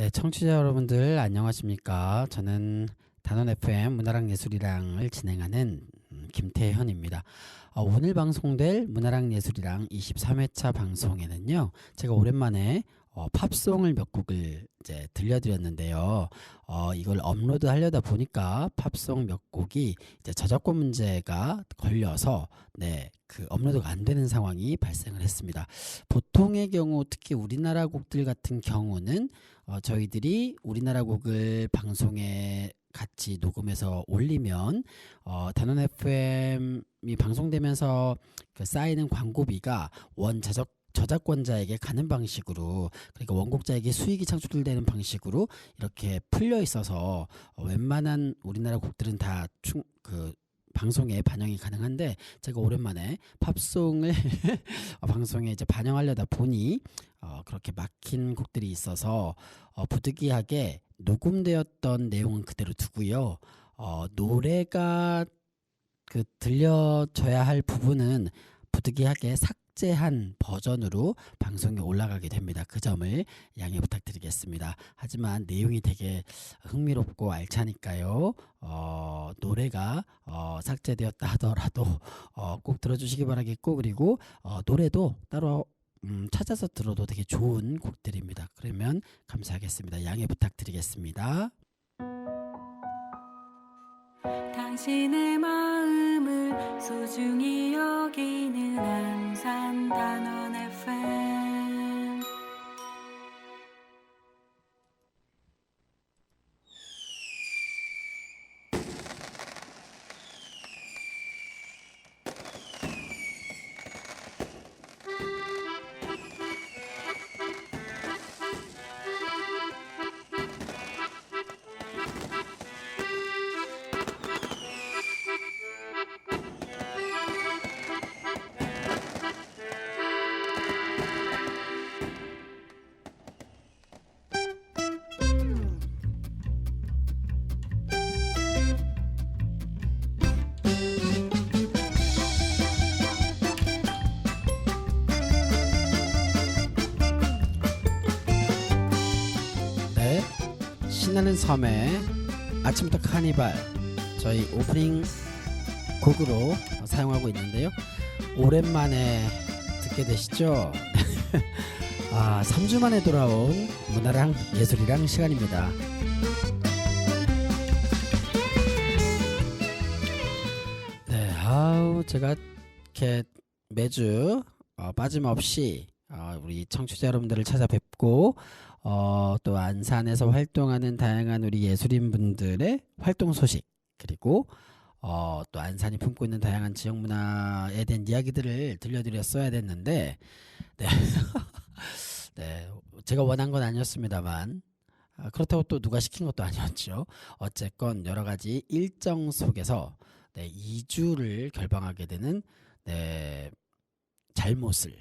네, 청취자 여러분들 안녕하십니까? 저는 단원 FM 문화랑 예술이랑을 진행하는 김태현입니다. 오늘 방송될 문화랑 예술이랑 23회차 방송에는요, 제가 오랜만에 팝송을 몇 곡을 이제 들려드렸는데요. 이걸 업로드 하려다 보니까 팝송 몇 곡이 이제 저작권 문제가 걸려서 그 업로드가 안 되는 상황이 발생을 했습니다. 보통의 경우 특히 우리나라 곡들 같은 경우는 저희들이 우리나라 곡을 방송에 같이 녹음해서 올리면 단원 FM이 방송되면서 그 쌓이는 광고비가 저작권자에게 가는 방식으로, 그러니까 원곡자에게 수익이 창출되는 방식으로 이렇게 풀려 있어서 웬만한 우리나라 곡들은 다 방송에 반영이 가능한데, 제가 오랜만에 팝송을 방송에 이제 반영하려다 보니 그렇게 막힌 곡들이 있어서 부득이하게 녹음되었던 내용은 그대로 두고요. 노래가 들려줘야 할 부분은 부득이하게 삭제한 버전으로 방송에 올라가게 됩니다. 그 점을 양해 부탁드리겠습니다. 하지만 내용이 되게 흥미롭고 알차니까요. 노래가 삭제되었다 하더라도 꼭 들어주시기 바라겠고, 그리고 노래도 따로 찾아서 들어도 되게 좋은 곡들입니다. 그러면 감사하겠습니다. 양해 부탁드리겠습니다. 당신의 마음을 소중히 여기는 안산 단원 FM. 신나는 섬의 아침부터 카니발, 저희 오프닝 곡으로 사용하고 있는데요. 오랜만에 듣게 되시죠? 3주 만에 돌아온 문화랑 예술이랑 시간입니다. 제가 이렇게 매주 빠짐없이 우리 청취자 여러분들을 찾아뵙고 또 안산에서 활동하는 다양한 우리 예술인 분들의 활동 소식, 그리고 또 안산이 품고 있는 다양한 지역 문화에 대한 이야기들을 들려드렸어야 됐는데 제가 원한 건 아니었습니다만, 그렇다고 또 누가 시킨 것도 아니었죠. 어쨌건 여러 가지 일정 속에서 2주를 결방하게 되는 잘못을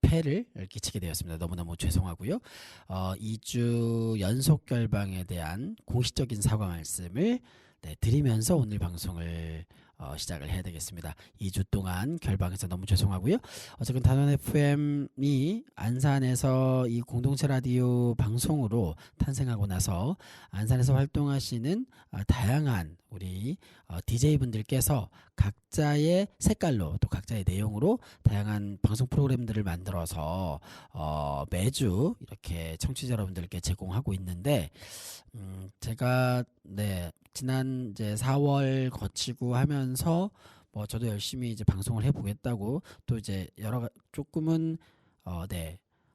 폐를 끼치게 되었습니다. 너무너무 죄송하고요. 2주 연속 결방에 대한 공식적인 사과 말씀을 드리면서 오늘 방송을 시작을 해야 되겠습니다. 2주 동안 결방해서 너무 죄송하고요. 어쨌든 단원 FM이 안산에서 이 공동체 라디오 방송으로 탄생하고 나서 안산에서 활동하시는 다양한 우리 DJ분들께서 각자의 색깔로 또 각자의 내용으로 다양한 방송 프로그램들을 만들어서 매주 이렇게 청취자 여러분들께 제공하고 있는데, 제가 지난 이제 4월 거치고 하면서 저도 열심히 이제 방송을 해보겠다고, 또 이제 조금은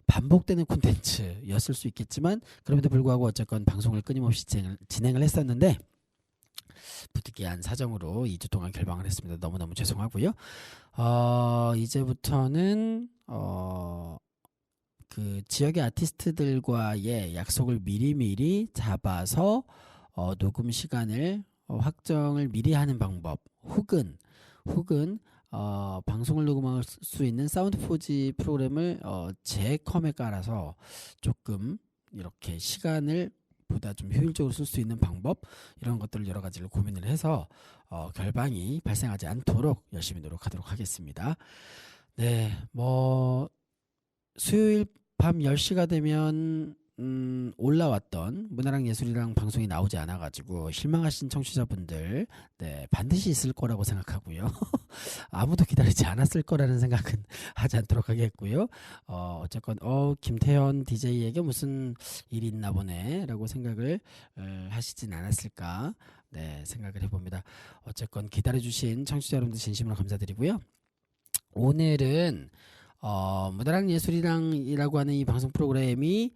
반복되는 콘텐츠였을 수 있겠지만, 그럼에도 불구하고 어쨌건 방송을 끊임없이 진행을 했었는데, 부득이한 사정으로 2주 동안 결방을 했습니다. 너무너무 죄송하고요. 이제부터는 그 지역의 아티스트들과의 약속을 미리미리 잡아서 녹음 시간을 확정을 미리 하는 방법, 혹은 방송을 녹음할 수 있는 사운드 포지 프로그램을 제 컴에 깔아서 조금 이렇게 시간을 보다 좀 효율적으로 쓸 수 있는 방법, 이런 것들을 여러 가지를 고민을 해서 결방이 발생하지 않도록 열심히 노력하도록 하겠습니다. 수요일 밤 10시가 되면 올라왔던 문화랑 예술이랑 방송이 나오지 않아가지고 실망하신 청취자분들 반드시 있을 거라고 생각하고요. 아무도 기다리지 않았을 거라는 생각은 하지 않도록 하겠고요. 어쨌건 김태현 DJ에게 무슨 일이 있나 보네 라고 생각을 하시진 않았을까 생각을 해봅니다. 어쨌건 기다려주신 청취자 여러분들 진심으로 감사드리고요. 오늘은 문화랑 예술이랑이라고 하는 이 방송 프로그램이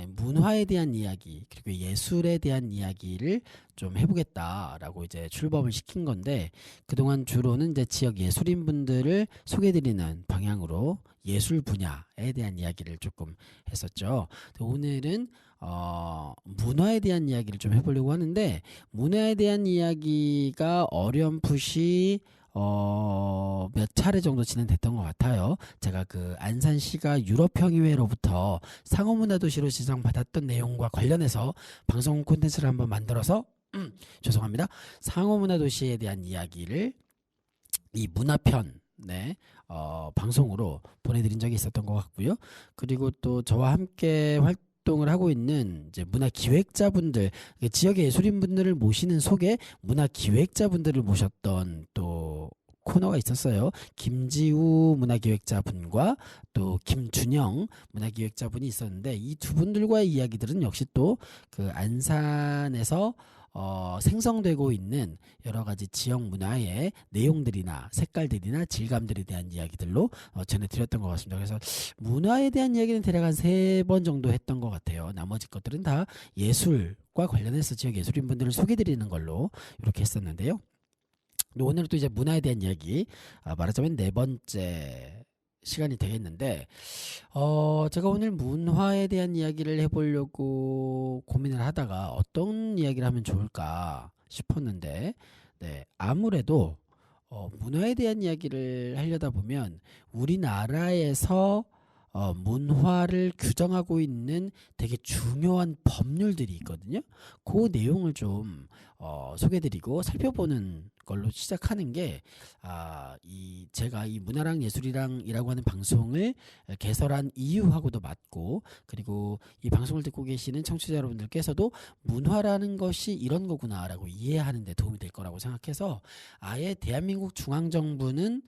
문화에 대한 이야기 그리고 예술에 대한 이야기를 좀 해보겠다라고 이제 출범을 시킨 건데, 그동안 주로는 이제 지역 예술인 분들을 소개해드리는 방향으로 예술 분야에 대한 이야기를 조금 했었죠. 오늘은 문화에 대한 이야기를 좀 해보려고 하는데, 문화에 대한 이야기가 어렴풋이 몇 차례 정도 진행됐던 것 같아요. 제가 그 안산시가 유럽평의회로부터 상호문화도시로 지정받았던 내용과 관련해서 방송 콘텐츠를 한번 만들어서 죄송합니다. 상호문화도시에 대한 이야기를 이 문화편 방송으로 보내드린 적이 있었던 것 같고요. 그리고 또 저와 함께 활동을 하고 있는 이제 문화 기획자분들, 지역의 예술인분들을 모시는 속에 문화 기획자분들을 모셨던 또 코너가 있었어요. 김지우 문화기획자분과 또 김준영 문화기획자분이 있었는데, 이 두 분들과의 이야기들은 역시 또 그 안산에서 생성되고 있는 여러 가지 지역 문화의 내용들이나 색깔들이나 질감들에 대한 이야기들로 전해드렸던 것 같습니다. 그래서 문화에 대한 이야기는 대략 한 3번 정도 했던 것 같아요. 나머지 것들은 다 예술과 관련해서 지역 예술인분들을 소개드리는 걸로 이렇게 했었는데요. 오늘은 또 이제 문화에 대한 이야기, 말하자면 4번째 시간이 되겠는데, 제가 오늘 문화에 대한 이야기를 해보려고 고민을 하다가 어떤 이야기를 하면 좋을까 싶었는데, 아무래도 문화에 대한 이야기를 하려다 보면 우리나라에서 문화를 규정하고 있는 되게 중요한 법률들이 있거든요. 그 내용을 좀 소개드리고 살펴보는 걸로 시작하는 게 제가 이 문화랑 예술이랑이라고 하는 방송을 개설한 이유하고도 맞고, 그리고 이 방송을 듣고 계시는 청취자 여러분들께서도 문화라는 것이 이런 거구나라고 이해하는 데 도움이 될 거라고 생각해서, 아예 대한민국 중앙정부는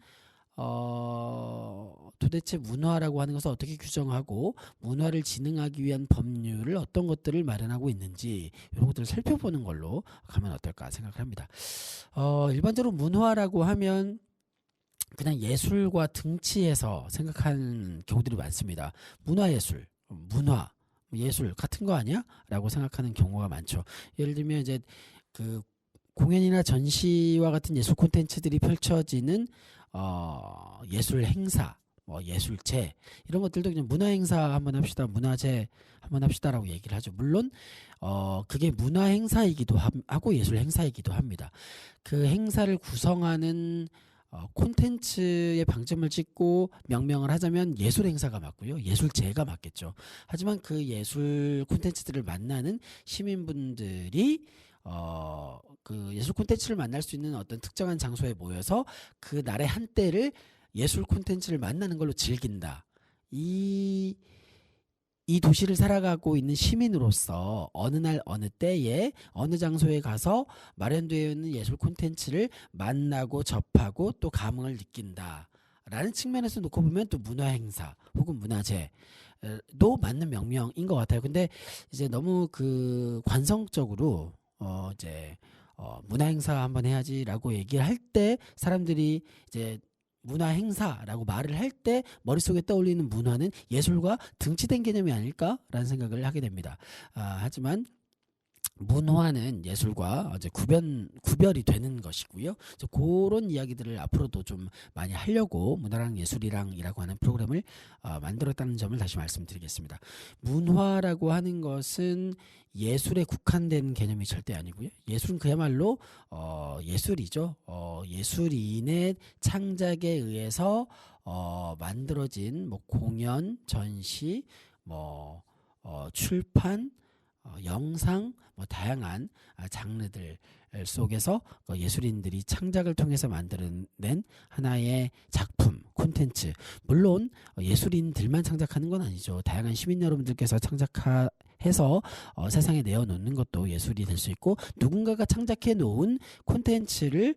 도대체 문화라고 하는 것을 어떻게 규정하고 문화를 진흥하기 위한 법률을 어떤 것들을 마련하고 있는지 이런 것들을 살펴보는 걸로 가면 어떨까 생각을 합니다. 일반적으로 문화라고 하면 그냥 예술과 등치해서 생각하는 경우들이 많습니다. 문화예술, 문화, 예술 같은 거 아니야? 라고 생각하는 경우가 많죠. 예를 들면 이제 그 공연이나 전시와 같은 예술 콘텐츠들이 펼쳐지는 예술 행사, 예술제 이런 것들도 그냥 문화 행사 한번 합시다, 문화제 한번 합시다라고 얘기를 하죠. 물론 그게 문화 행사이기도 하고 예술 행사이기도 합니다. 그 행사를 구성하는 콘텐츠의 방점을 찍고 명명을 하자면 예술 행사가 맞고요, 예술제가 맞겠죠. 하지만 그 예술 콘텐츠들을 만나는 시민분들이 그 예술 콘텐츠를 만날 수 있는 어떤 특정한 장소에 모여서 그 날의 한때를 예술 콘텐츠를 만나는 걸로 즐긴다. 이 도시를 살아가고 있는 시민으로서 어느 날 어느 때에 어느 장소에 가서 마련되어 있는 예술 콘텐츠를 만나고 접하고 또 감흥을 느낀다 라는 측면에서 놓고 보면 또 문화행사 혹은 문화제도 맞는 명명인 것 같아요. 근데 이제 너무 그 관성적으로 문화 행사 한번 해야지라고 얘기를 할 때 사람들이 이제 문화 행사라고 말을 할 때 머릿속에 떠올리는 문화는 예술과 등치된 개념이 아닐까라는 생각을 하게 됩니다. 하지만 문화는 예술과 이제 구별이 되는 것이고요. 그런 이야기들을 앞으로도 좀 많이 하려고 문화랑 예술이랑이라고 하는 프로그램을 만들었다는 점을 다시 말씀드리겠습니다. 문화라고 하는 것은 예술에 국한된 개념이 절대 아니고요. 예술은 그야말로 예술이죠. 예술인의 창작에 의해서 만들어진 공연, 전시, 출판, 영상, 뭐 다양한 장르들 속에서 예술인들이 창작을 통해서 만들어낸 하나의 작품, 콘텐츠. 물론 예술인들만 창작하는 건 아니죠. 다양한 시민 여러분들께서 창작해서 세상에 내어놓는 것도 예술이 될 수 있고, 누군가가 창작해 놓은 콘텐츠를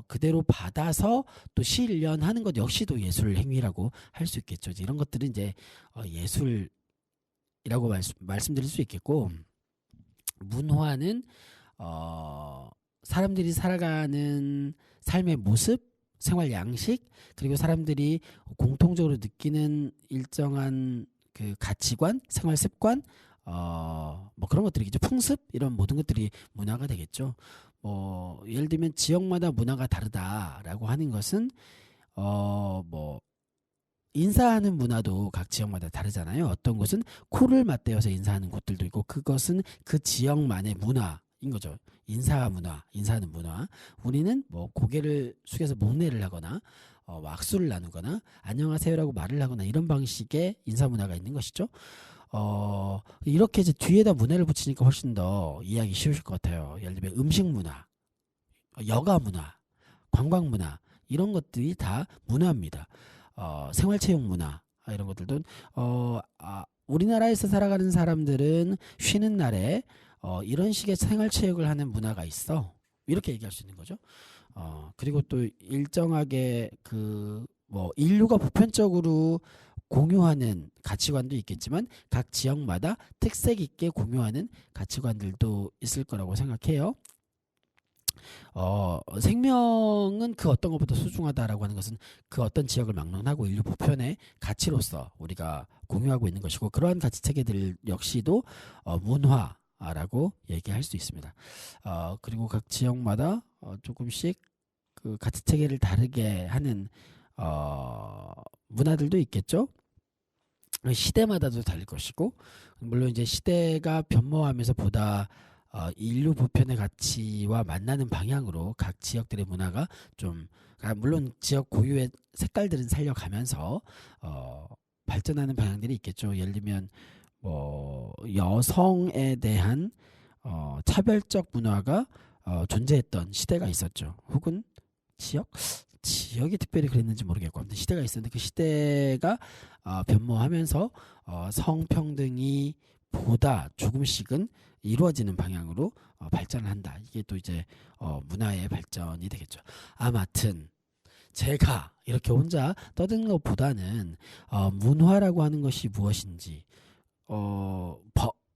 그대로 받아서 또 실현하는 것 역시도 예술 행위라고 할 수 있겠죠. 이런 것들은 이제 예술이라고 말씀드릴 수 있겠고, 문화는 사람들이 살아가는 삶의 모습, 생활 양식, 그리고 사람들이 공통적으로 느끼는 일정한 그 가치관, 생활 습관, 뭐 그런 것들이겠죠. 풍습, 이런 모든 것들이 문화가 되겠죠. 뭐 예를 들면 지역마다 문화가 다르다라고 하는 것은 뭐 인사하는 문화도 각 지역마다 다르잖아요. 어떤 곳은 코를 맞대어서 인사하는 곳들도 있고, 그것은 그 지역만의 문화인 거죠. 인사 문화, 인사하는 문화. 우리는 뭐 고개를 숙여서 목례를 하거나 악수를 나누거나 안녕하세요라고 말을 하거나 이런 방식의 인사 문화가 있는 것이죠. 이렇게 이제 뒤에다 문화를 붙이니까 훨씬 더 이해하기 쉬우실 것 같아요. 예를 들면 음식 문화, 여가 문화, 관광 문화, 이런 것들이 다 문화입니다. 생활체육 문화, 이런 것들도 우리나라에서 살아가는 사람들은 쉬는 날에 이런 식의 생활체육을 하는 문화가 있어, 이렇게 얘기할 수 있는 거죠. 그리고 또 일정하게 뭐 인류가 보편적으로 공유하는 가치관도 있겠지만, 각 지역마다 특색 있게 공유하는 가치관들도 있을 거라고 생각해요. 생명은 그 어떤 것보다 소중하다라고 하는 것은 그 어떤 지역을 막론하고 인류 보편의 가치로서 우리가 공유하고 있는 것이고, 그러한 가치 체계들 역시도 문화라고 얘기할 수 있습니다. 그리고 각 지역마다 조금씩 그 가치 체계를 다르게 하는 문화들도 있겠죠. 시대마다도 다를 것이고, 물론 이제 시대가 변모하면서 보다 인류 보편의 가치와 만나는 방향으로 각 지역들의 문화가 좀, 물론 지역 고유의 색깔들은 살려가면서 발전하는 방향들이 있겠죠. 예를 들면 뭐 여성에 대한 차별적 문화가 존재했던 시대가 있었죠. 혹은 지역이 특별히 그랬는지 모르겠고, 아무튼 시대가 있었는데, 그 시대가 변모하면서 성평등이 보다 조금씩은 이루어지는 방향으로 발전을 한다. 이게 또 이제 문화의 발전이 되겠죠. 아무튼 제가 이렇게 혼자 떠드는 것보다는 문화라고 하는 것이 무엇인지,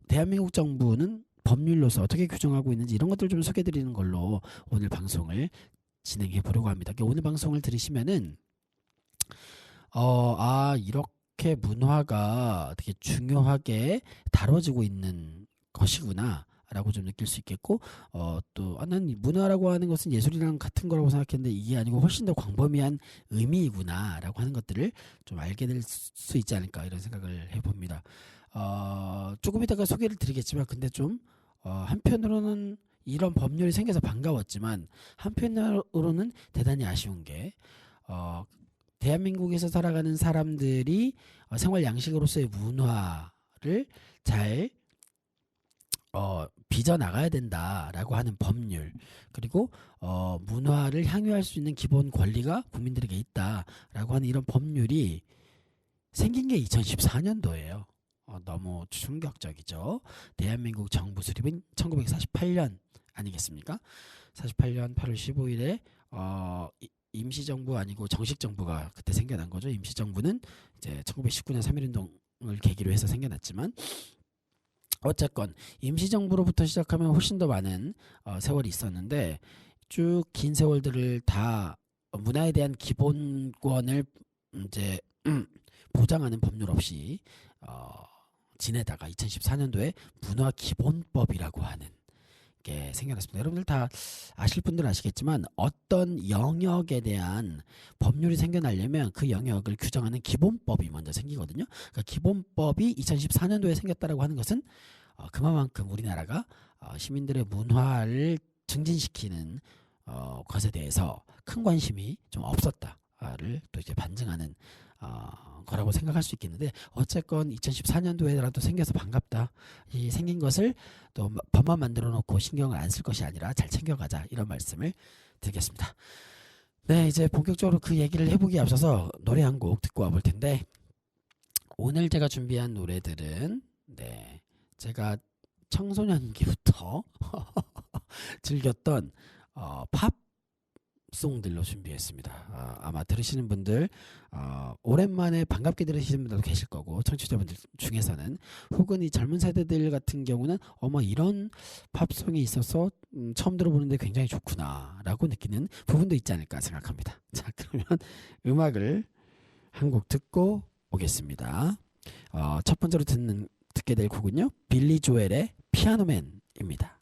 대한민국 정부는 법률로서 어떻게 규정하고 있는지, 이런 것들을 좀 소개해드리는 걸로 오늘 방송을 진행해 보려고 합니다. 오늘 방송을 들으시면은 이렇게 문화가 되게 중요하게 다뤄지고 있는 것이구나 라고 좀 느낄 수 있겠고, 또 난 문화라고 하는 것은 예술이랑 같은 거라고 생각했는데 이게 아니고 훨씬 더 광범위한 의미이구나 라고 하는 것들을 좀 알게 될 수 있지 않을까, 이런 생각을 해봅니다. 조금 이따가 소개를 드리겠지만, 근데 좀 한편으로는 이런 법률이 생겨서 반가웠지만, 한편으로는 대단히 아쉬운 게 대한민국에서 살아가는 사람들이 생활 양식으로서의 문화를 잘 빚어나가야 된다라고 하는 법률, 그리고 문화를 향유할 수 있는 기본 권리가 국민들에게 있다라고 하는 이런 법률이 생긴 게 2014년도예요. 너무 충격적이죠. 대한민국 정부 수립은 1948년 아니겠습니까? 48년 8월 15일에 임시정부 아니고 정식정부가 그때 생겨난 거죠. 임시정부는 이제 1919년 3.1운동을 계기로 해서 생겨났지만, 어쨌건 임시정부로부터 시작하면 훨씬 더 많은 세월이 있었는데, 쭉 긴 세월들을 다 문화에 대한 기본권을 이제 보장하는 법률 없이 지내다가 2014년도에 문화기본법이라고 하는 게 생겨났습니다. 여러분들 다 아실 분들은 아시겠지만, 어떤 영역에 대한 법률이 생겨나려면 그 영역을 규정하는 기본법이 먼저 생기거든요. 그러니까 기본법이 2014년도에 생겼다라고 하는 것은 그만큼 우리나라가 시민들의 문화를 증진시키는 것에 대해서 큰 관심이 좀 없었다를 또 이제 반증하는 거라고 생각할 수 있겠는데 어쨌건 2014년도에라도 생겨서 반갑다. 이 생긴 것을 또 법만 만들어 놓고 신경을 안 쓸 것이 아니라 잘 챙겨가자 이런 말씀을 드리겠습니다. 네, 이제 본격적으로 그 얘기를 해보기에 앞서서 노래 한 곡 듣고 와볼 텐데 오늘 제가 준비한 노래들은 네, 제가 청소년기부터 즐겼던 팝송들로 준비했습니다. 아마 들으시는 분들 오랜만에 반갑게 들으시는 분들도 계실 거고 청취자분들 중에서는 혹은 이 젊은 세대들 같은 경우는 어머 이런 팝송이 있어서 처음 들어보는데 굉장히 좋구나 라고 느끼는 부분도 있지 않을까 생각합니다. 자, 그러면 음악을 한 곡 듣고 오겠습니다. 첫 번째로 듣게 될 곡은요, 빌리 조엘의 피아노맨입니다.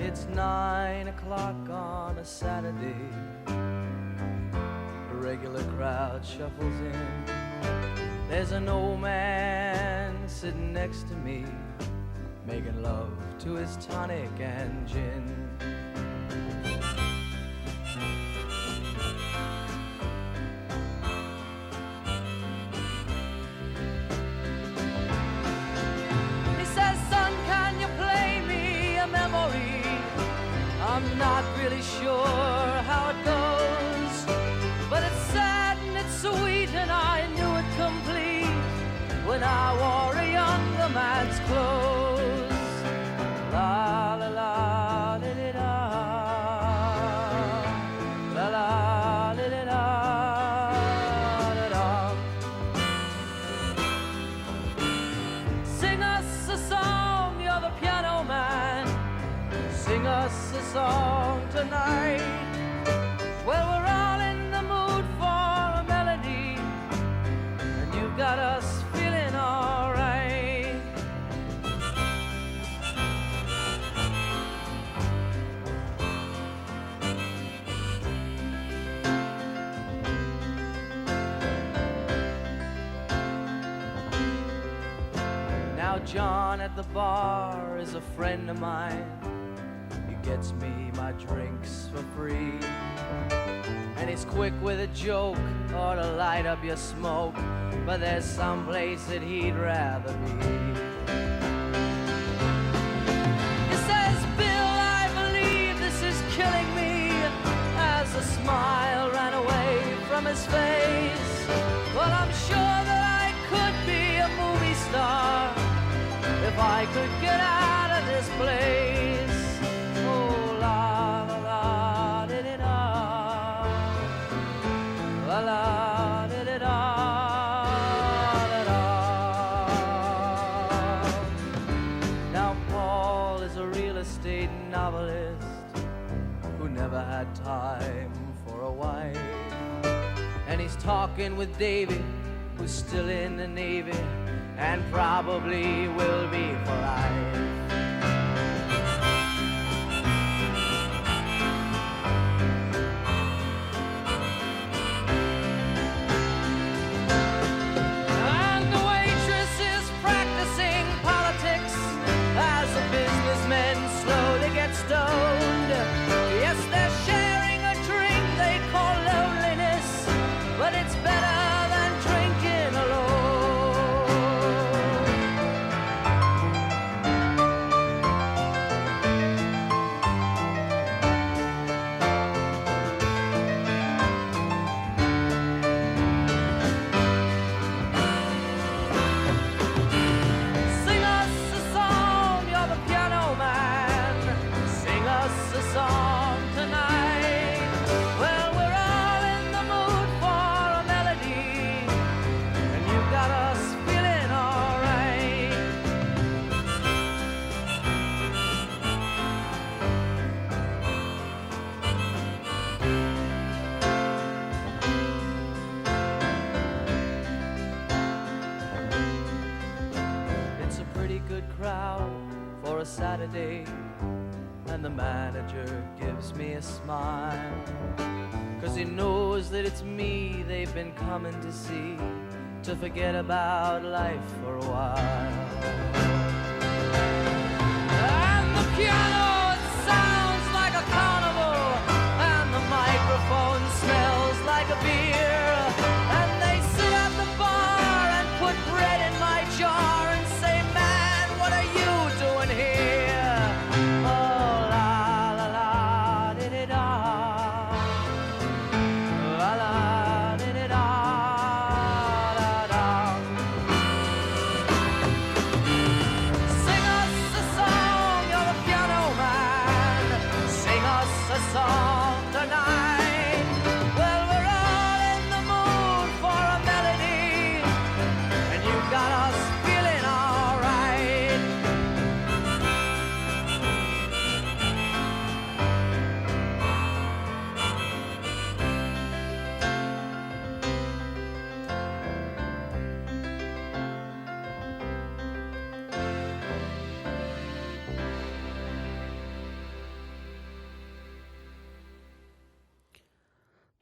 It's 9 o'clock on a Saturday. A regular crowd shuffles in. There's an old man sitting next to me, making love to his tonic and gin. He says, son, can you play me a memory? I'm not really sure how it goes, but it's sad and it's sweet, and I knew it complete when I wore a younger man's clothes. La la la li li da, la la li li da da da. Sing us a song, you're the piano man. Sing us a song tonight. Well, we're all in the mood for a melody, and you got us feeling alright. Now John at the bar is a friend of mine. Gets me my drinks for free, and he's quick with a joke or to light up your smoke, but there's some place that he'd rather be. He says, Bill, I believe this is killing me, as a smile ran away from his face. Well, I'm sure that I could be a movie star if I could get out of this place. Now Paul is a real estate novelist who never had time for a wife, and he's talking with Davy, who's still in the Navy and probably will be for life. Stoned. Yes, they're sharing a drink they call loneliness, but it's better than drinking alone. pretty good crowd for a Saturday, and the manager gives me a smile, 'cause he knows that it's me they've been coming to see, to forget about life for a while. And the piano, it sounds like a carnival, and the microphone smells like a beer, and they sit at the bar and put bread in my jar and say, man, what are you doing here? Oh, la la la, di-di-da, la la, di-di-da, da-da. Sing us a song, you're the piano man. Sing us a song tonight. Well, we're all in the mood for a melody, and you got us feeling alright.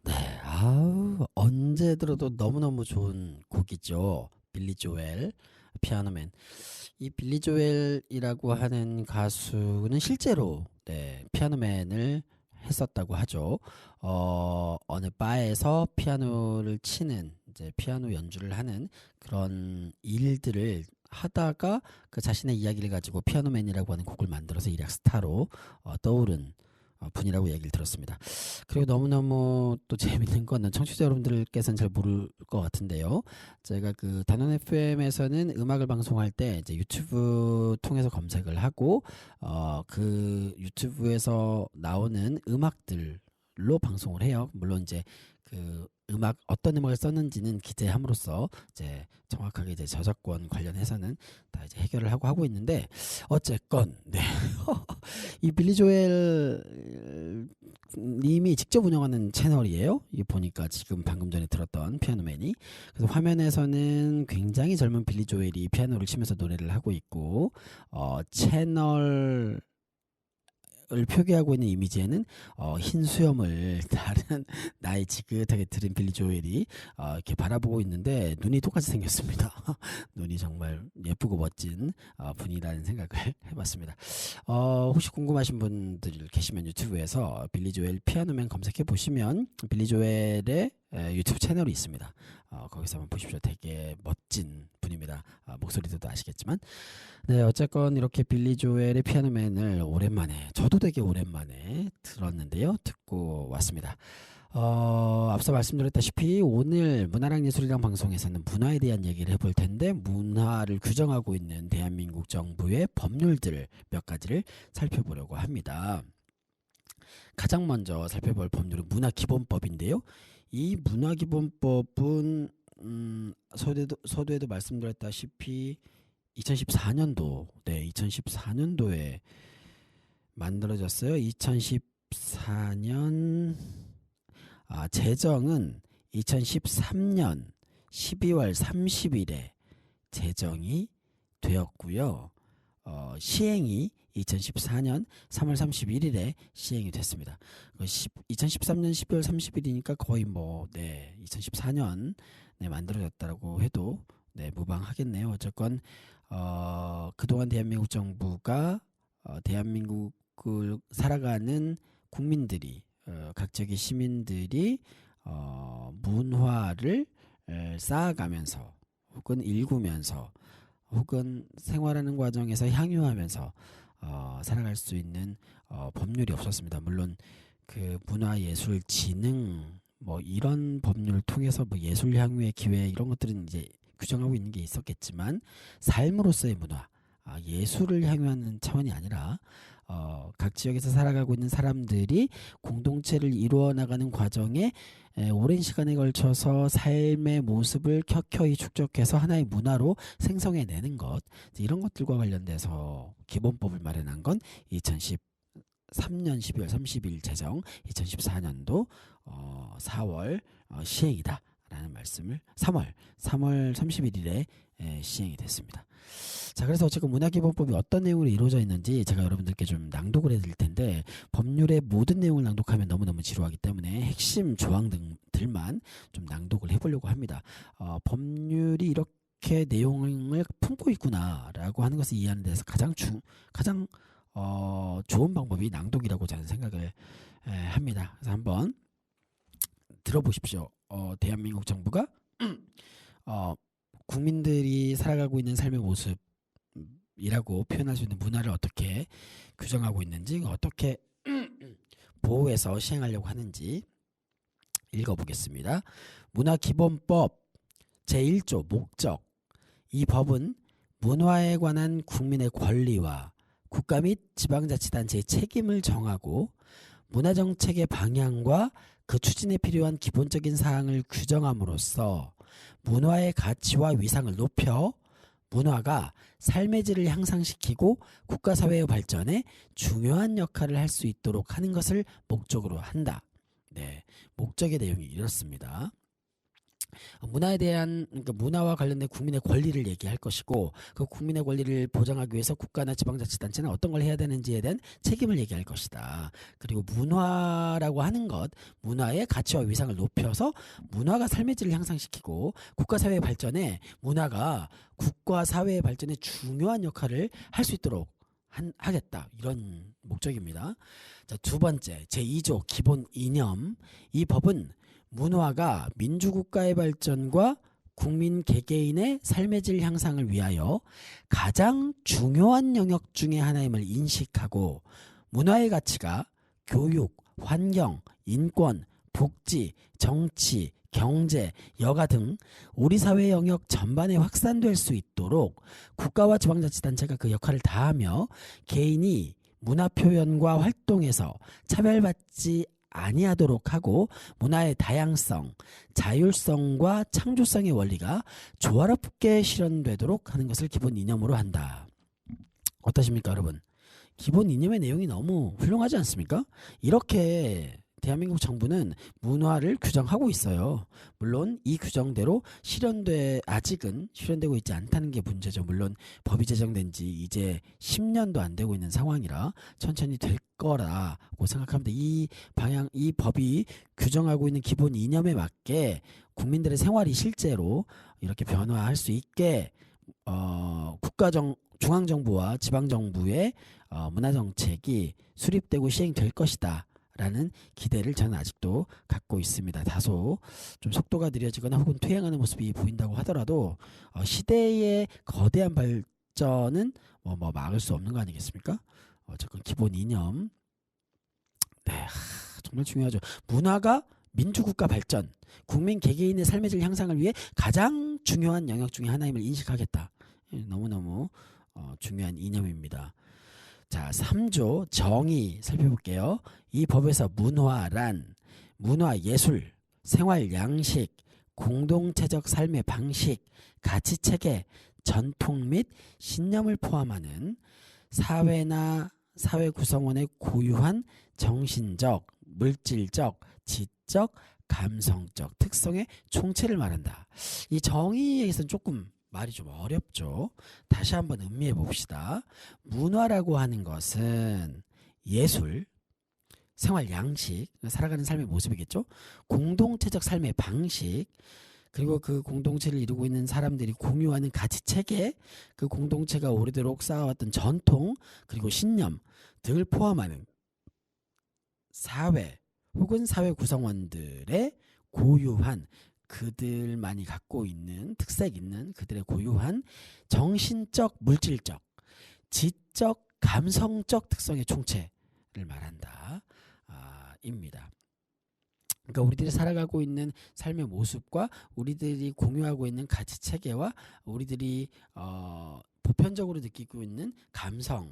네, 아우, 언제 들어도 너무너무 좋은 곡이죠. 빌리 조엘, 피아노맨. 이 빌리 조엘이라고 하는 가수는 실제로 피아노맨을 했었다고 하죠. 어느 바에서 피아노를 치는, 이제 피아노 연주를 하는 그런 일들을 하다가 그 자신의 이야기를 가지고 피아노맨이라고 하는 곡을 만들어서 일약 스타로 떠오른 분이라고 얘기를 들었습니다. 그리고 너무너무 또 재밌는 거는 청취자 여러분들께서는 잘 모를 것 같은데요. 제가 그 단원 FM에서는 음악을 방송할 때 이제 유튜브 통해서 검색을 하고 그 유튜브에서 나오는 음악들로 방송을 해요. 물론 이제 그 어떤 음악을 썼는지는 기재함으로써 이제 정확하게 이제 저작권 관련해서는 다 이제 해결을 하고 있는데, 어쨌건 이 빌리 조엘 님이 직접 운영하는 채널이에요. 이 보니까 지금 방금 전에 들었던 피아노맨이. 그래서 화면에서는 굉장히 젊은 빌리 조엘이 피아노를 치면서 노래를 하고 있고, 채널 을 표기하고 있는 이미지에는 흰 수염을 다른 나이 지긋하게 들은 빌리 조엘이 이렇게 바라보고 있는데 눈이 똑같이 생겼습니다. 눈이 정말 예쁘고 멋진 분이라는 생각을 해봤습니다. 혹시 궁금하신 분들 계시면 유튜브에서 빌리 조엘 피아노맨 검색해 보시면 빌리 조엘의 유튜브 채널이 있습니다. 거기서 한번 보십시오. 되게 멋진 분입니다. 목소리도 아시겠지만. 네, 어쨌건 이렇게 빌리 조엘의 피아노맨을 오랜만에, 저도 되게 오랜만에 들었는데요. 듣고 왔습니다. 앞서 말씀드렸다시피 오늘 문화랑 예술이랑 방송에서는 문화에 대한 얘기를 해볼 텐데, 문화를 규정하고 있는 대한민국 정부의 법률들 몇 가지를 살펴보려고 합니다. 가장 먼저 살펴볼 법률은 문화기본법인데요. 이 문화기본법은 서두에도 말씀드렸다시피 2014년도에 만들어졌어요. 2014년 제정은 2013년 12월 30일에 제정이 되었고요. 시행이 2014년 3월 31일에 시행이 됐습니다. 2013년 12월 30일이니까 거의 2014년에 만들어졌다고 해도 무방하겠네요. 어쨌건 그동안 대한민국 정부가 대한민국을 살아가는 국민들이, 각적의 시민들이 문화를 쌓아가면서 혹은 일구면서 혹은 생활하는 과정에서 향유하면서 살아갈 수 있는 법률이 없었습니다. 물론 그 문화예술진흥 이런 법률을 통해서 예술 향유의 기회 이런 것들은 이제 규정하고 있는 게 있었겠지만, 삶으로서의 문화, 예술을 향유하는 차원이 아니라 각 지역에서 살아가고 있는 사람들이 공동체를 이루어 나가는 과정에 오랜 시간에 걸쳐서 삶의 모습을 켜켜이 축적해서 하나의 문화로 생성해내는 것, 이런 것들과 관련돼서 기본법을 마련한 건 2013년 12월 30일 제정, 2014년도 4월 시행이다 라는 말씀을 3월 31일에 시행이 됐습니다. 자, 그래서 어쨌든 문화기본법이 어떤 내용으로 이루어져 있는지 제가 여러분들께 좀 낭독을 해드릴 텐데, 법률의 모든 내용을 낭독하면 너무너무 지루하기 때문에 핵심 조항 등들만 좀 낭독을 해보려고 합니다. 법률이 이렇게 내용을 품고 있구나라고 하는 것을 이해하는 데서 가장 좋은 방법이 낭독이라고 저는 생각을 합니다. 그래서 한번 들어보십시오. 대한민국 정부가 국민들이 살아가고 있는 삶의 모습이라고 표현할 수 있는 문화를 어떻게 규정하고 있는지, 어떻게 보호해서 시행하려고 하는지 읽어보겠습니다. 문화기본법 제1조 목적. 이 법은 문화에 관한 국민의 권리와 국가 및 지방자치단체의 책임을 정하고 문화정책의 방향과 그 추진에 필요한 기본적인 사항을 규정함으로써 문화의 가치와 위상을 높여 문화가 삶의 질을 향상시키고 국가사회의 발전에 중요한 역할을 할 수 있도록 하는 것을 목적으로 한다. 네, 목적의 내용이 이렇습니다. 문화에 대한, 그러니까 문화와 관련된 국민의 권리를 얘기할 것이고, 그 국민의 권리를 보장하기 위해서 국가나 지방자치단체는 어떤 걸 해야 되는지에 대한 책임을 얘기할 것이다. 그리고 문화라고 하는 것, 문화의 가치와 위상을 높여서 문화가 삶의 질을 향상시키고 국가사회의 발전에 문화가 국가사회의 발전에 중요한 역할을 할 수 있도록 하겠다. 이런 목적입니다. 자, 두 번째, 제2조 기본 이념. 이 법은 문화가 민주국가의 발전과 국민 개개인의 삶의 질 향상을 위하여 가장 중요한 영역 중의 하나임을 인식하고, 문화의 가치가 교육, 환경, 인권, 복지, 정치, 경제, 여가 등 우리 사회 영역 전반에 확산될 수 있도록 국가와 지방자치단체가 그 역할을 다하며, 개인이 문화 표현과 활동에서 차별받지 아니하도록 하고 문화의 다양성, 자율성과 창조성의 원리가 조화롭게 실현되도록 하는 것을 기본 이념으로 한다. 어떠십니까, 여러분? 기본 이념의 내용이 너무 훌륭하지 않습니까? 이렇게 대한민국 정부는 문화를 규정하고 있어요. 물론 이 규정대로 아직은 실현되고 있지 않다는 게 문제죠. 물론 법이 제정된 지 이제 10년도 안 되고 있는 상황이라 천천히 될 거라고 생각합니다. 이 법이 규정하고 있는 기본 이념에 맞게 국민들의 생활이 실제로 이렇게 변화할 수 있게 중앙정부와 지방정부의 문화정책이 수립되고 시행될 것이다 라는 기대를 저는 아직도 갖고 있습니다. 다소 좀 속도가 느려지거나 혹은 퇴행하는 모습이 보인다고 하더라도 시대의 거대한 발전은 막을 수 없는 거 아니겠습니까? 어쨌든 기본 이념, 네, 정말 중요하죠. 문화가 민주국가 발전, 국민 개개인의 삶의 질 향상을 위해 가장 중요한 영역 중에 하나임을 인식하겠다. 너무너무 중요한 이념입니다. 자, 3조 정의 살펴볼게요. 이 법에서 문화란 문화예술, 생활 양식, 공동체적 삶의 방식, 가치체계, 전통 및 신념을 포함하는 사회나 사회 구성원의 고유한 정신적, 물질적, 지적, 감성적 특성의 총체를 말한다. 이 정의에서는 조금 말이 좀 어렵죠. 다시 한번 음미해 봅시다. 문화라고 하는 것은 예술, 생활 양식, 살아가는 삶의 모습이겠죠. 공동체적 삶의 방식, 그리고 그 공동체를 이루고 있는 사람들이 공유하는 가치 체계, 그 공동체가 오래도록 쌓아왔던 전통, 그리고 신념 등을 포함하는 사회 혹은 사회 구성원들의 고유한, 그들만이 갖고 있는 특색 있는 그들의 고유한 정신적, 물질적, 지적, 감성적 특성의 총체를 말한다. 입니다. 그러니까 우리들이 살아가고 있는 삶의 모습과 우리들이 공유하고 있는 가치 체계와 우리들이 보편적으로 느끼고 있는 감성의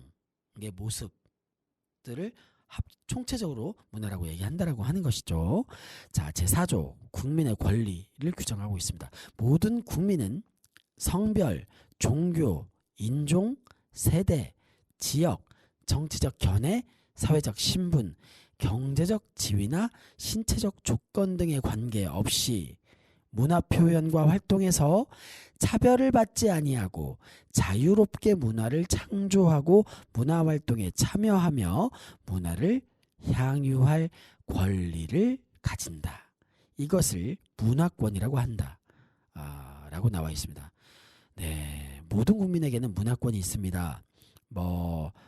모습들을 총체적으로 문화라고 얘기한다라고 하는 것이죠. 자, 제4조 국민의 권리를 규정하고 있습니다. 모든 국민은 성별, 종교, 인종, 세대, 지역, 정치적 견해, 사회적 신분, 경제적 지위나 신체적 조건 등에 관계없이 문화 표현과 활동에서 차별을 받지 아니하고 자유롭게 문화를 창조하고 문화 활동에 참여하며 문화를 향유할 권리를 가진다. 이것을 문화권이라고 한다. 라고 나와 있습니다. 네, 모든 국민에게는 문화권이 있습니다.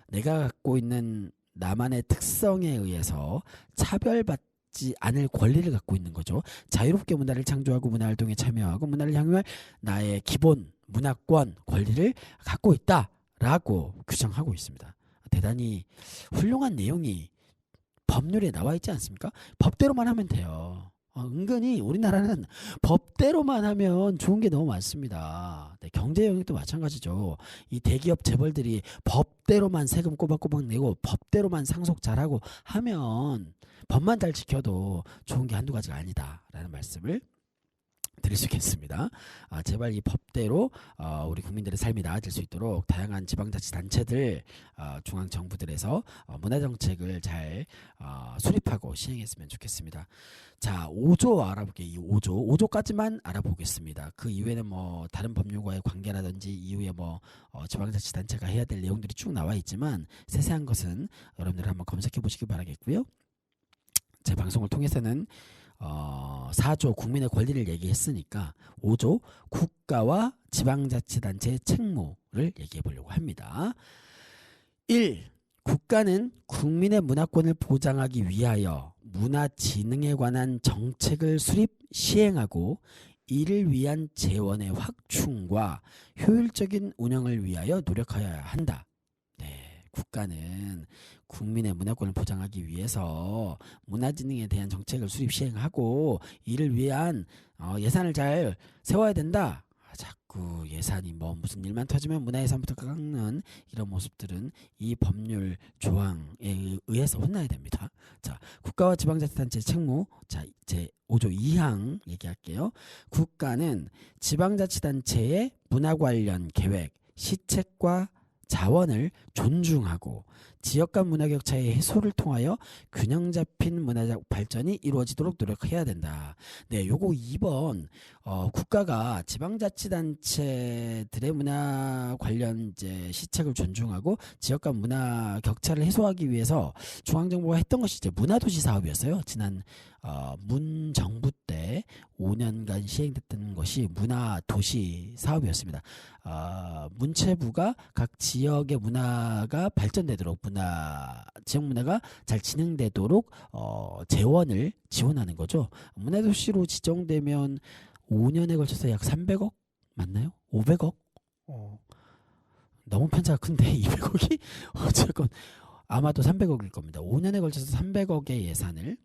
내가 갖고 있는 나만의 특성에 의해서 차별받지 않을 권리를 갖고 있는 거죠. 자유롭게 문화를 창조하고 문화 활동에 참여하고 문화를 향유할 나의 기본 문화권 권리를 갖고 있다라고 규정하고 있습니다. 대단히 훌륭한 내용이 법률에 나와 있지 않습니까? 법대로만 하면 돼요. 은근히 우리나라는 법대로만 하면 좋은 게 너무 많습니다. 네, 경제 영역도 마찬가지죠. 이 대기업 재벌들이 법대로만 세금 꼬박꼬박 내고 법대로만 상속 잘하고 하면 법만 잘 지켜도 좋은 게 한두 가지가 아니다라는 말씀을 드릴 수 있겠습니다. 제발 이 법대로 우리 국민들의 삶이 나아질 수 있도록 다양한 지방자치단체들, 중앙정부들에서 문화정책을 잘 수립하고 시행했으면 좋겠습니다. 자, 5조 알아볼게요. 이 5조까지만 알아보겠습니다. 그 이후에는 다른 법률과의 관계라든지 이후에 지방자치단체가 해야 될 내용들이 쭉 나와 있지만 세세한 것은 여러분들 한번 검색해 보시기 바라겠고요. 제 방송을 통해서는 4조 국민의 권리를 얘기했으니까 5조 국가와 지방자치단체의 책무를 얘기해 보려고 합니다. 1. 국가는 국민의 문화권을 보장하기 위하여 문화진흥에 관한 정책을 수립, 시행하고 이를 위한 재원의 확충과 효율적인 운영을 위하여 노력하여야 한다. 네, 국가는 국민의 문화권을 보장하기 위해서 문화진흥에 대한 정책을 수립 시행하고 이를 위한 예산을 잘 세워야 된다. 자꾸 예산이 무슨 일만 터지면 문화예산부터 깎는 이런 모습들은 이 법률 조항에 의해서 혼나야 됩니다. 자, 국가와 지방자치단체의 책무. 자, 제 5조 2항 얘기할게요. 국가는 지방자치단체의 문화 관련 계획, 시책과 자원을 존중하고 지역 간 문화 격차의 해소를 통하여 균형 잡힌 문화적 발전이 이루어지도록 노력해야 된다. 네, 요거 2번 국가가 지방자치단체들의 문화 관련 시책을 존중하고 지역 간 문화 격차를 해소하기 위해서 중앙정부가 했던 것이 문화도시 사업이었어요. 지난 문 정부 때 5년간 시행됐던 것이 문화도시 사업이었습니다. 문체부가 각 지역의 문화가 발전되도록 지역 문화가 잘 진행되도록 재원을 지원하는 거죠. 문화도시로 지정되면 5년에 걸쳐서 약 300억 맞나요? 500억? 너무 편차가 큰데 200억이? 어쨌건 아마도 300억일 겁니다. 5년에 걸쳐서 300억의 예산을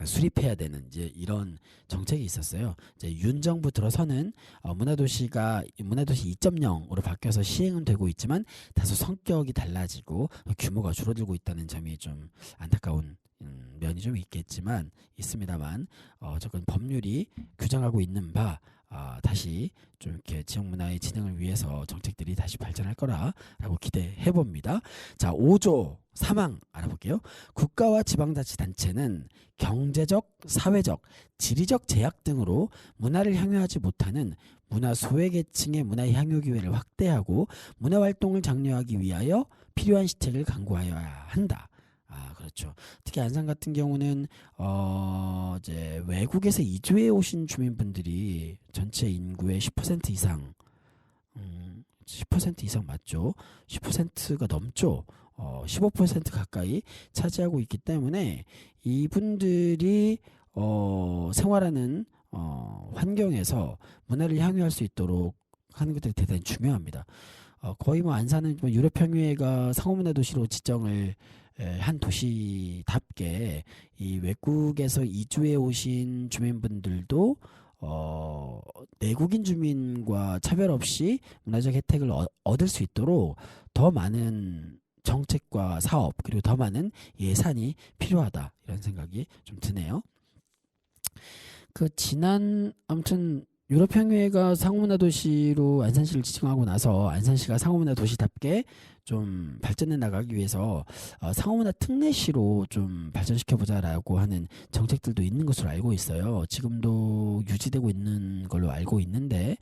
수립해야 되는 이런 정책이 있었어요. 윤 정부 들어서는 문화도시 2.0으로 바뀌어서 시행은 되고 있지만 다소 성격이 달라지고 규모가 줄어들고 있다는 점이 좀 안타까운 면이 좀 있습니다만 어쨌든 법률이 규정하고 있는 바 다시 좀 이렇게 지역 문화의 진흥을 위해서 정책들이 다시 발전할 거라라고 기대해 봅니다. 자, 5조 3항 알아볼게요. 국가와 지방자치단체는 경제적, 사회적, 지리적 제약 등으로 문화를 향유하지 못하는 문화 소외계층의 문화 향유 기회를 확대하고 문화 활동을 장려하기 위하여 필요한 시책을 강구하여야 한다. 그렇죠. 특히 안산 같은 경우는 외국에서 이주해 오신 주민분들이 전체 인구의 10% 이상 10% 이상 맞죠? 10%가 넘죠. 15% 가까이 차지하고 있기 때문에 이분들이 생활하는 환경에서 문화를 향유할 수 있도록 하는 것들이 대단히 중요합니다. 거의 안산은 유럽 평유회가 상호문화 도시로 지정을 한 도시답게 이 외국에서 이주해 오신 주민분들도 내국인 주민과 차별 없이 문화적 혜택을 얻을 수 있도록 더 많은 정책과 사업 그리고 더 많은 예산이 필요하다 이런 생각이 좀 드네요. 아무튼 유럽협의회가 상호문화 도시로 안산시를 지정하고 나서 안산시가 상호문화 도시답게 좀 발전해 나가기 위해서 상호문화 특례시로 좀 발전시켜보자라고 하는 정책들도 있는 것으로 알고 있어요. 지금도 유지되고 있는 걸로 알고 있는데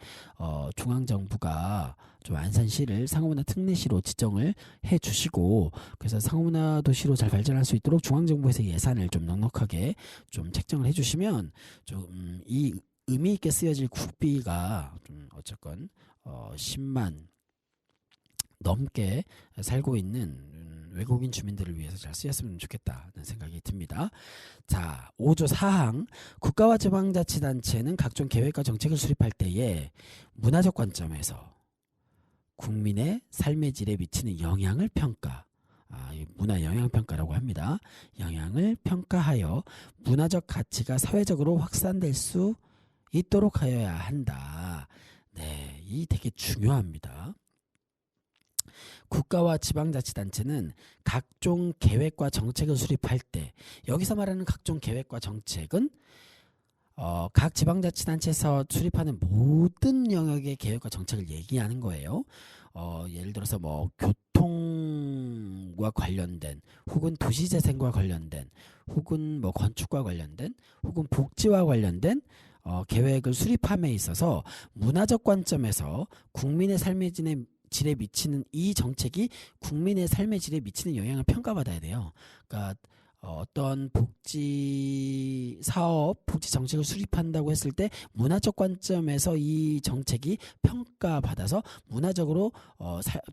중앙정부가 좀 안산시를 상호문화 특례시로 지정을 해주시고, 그래서 상호문화 도시로 잘 발전할 수 있도록 중앙정부에서 예산을 좀 넉넉하게 좀 책정을 해주시면 좀 이 의미 있게 쓰여질 국비가 좀 어쨌건 10만 넘게 살고 있는 외국인 주민들을 위해서 잘 쓰였으면 좋겠다는 생각이 듭니다. 자, 5조 4항 국가와 지방자치단체는 각종 계획과 정책을 수립할 때에 문화적 관점에서 국민의 삶의 질에 미치는 영향을 평가, 문화 영향평가라고 합니다. 영향을 평가하여 문화적 가치가 사회적으로 확산될 수 있도록 하여야 한다. 네, 이 되게 중요합니다. 국가와 지방자치단체는 각종 계획과 정책을 수립할 때, 여기서 말하는 각종 계획과 정책은 각 지방자치단체에서 수립하는 모든 영역의 계획과 정책을 얘기하는 거예요. 예를 들어서 뭐 교통과 관련된, 혹은 도시재생과 관련된, 혹은 뭐 건축과 관련된, 혹은 복지와 관련된 계획을 수립함에 있어서 문화적 관점에서 국민의 삶의 질에 미치는 이 정책이 국민의 삶의 질에 미치는 영향을 평가받아야 돼요. 그러니까 어떤 복지 사업, 복지 정책을 수립한다고 했을 때 문화적 관점에서 이 정책이 평가받아서 문화적으로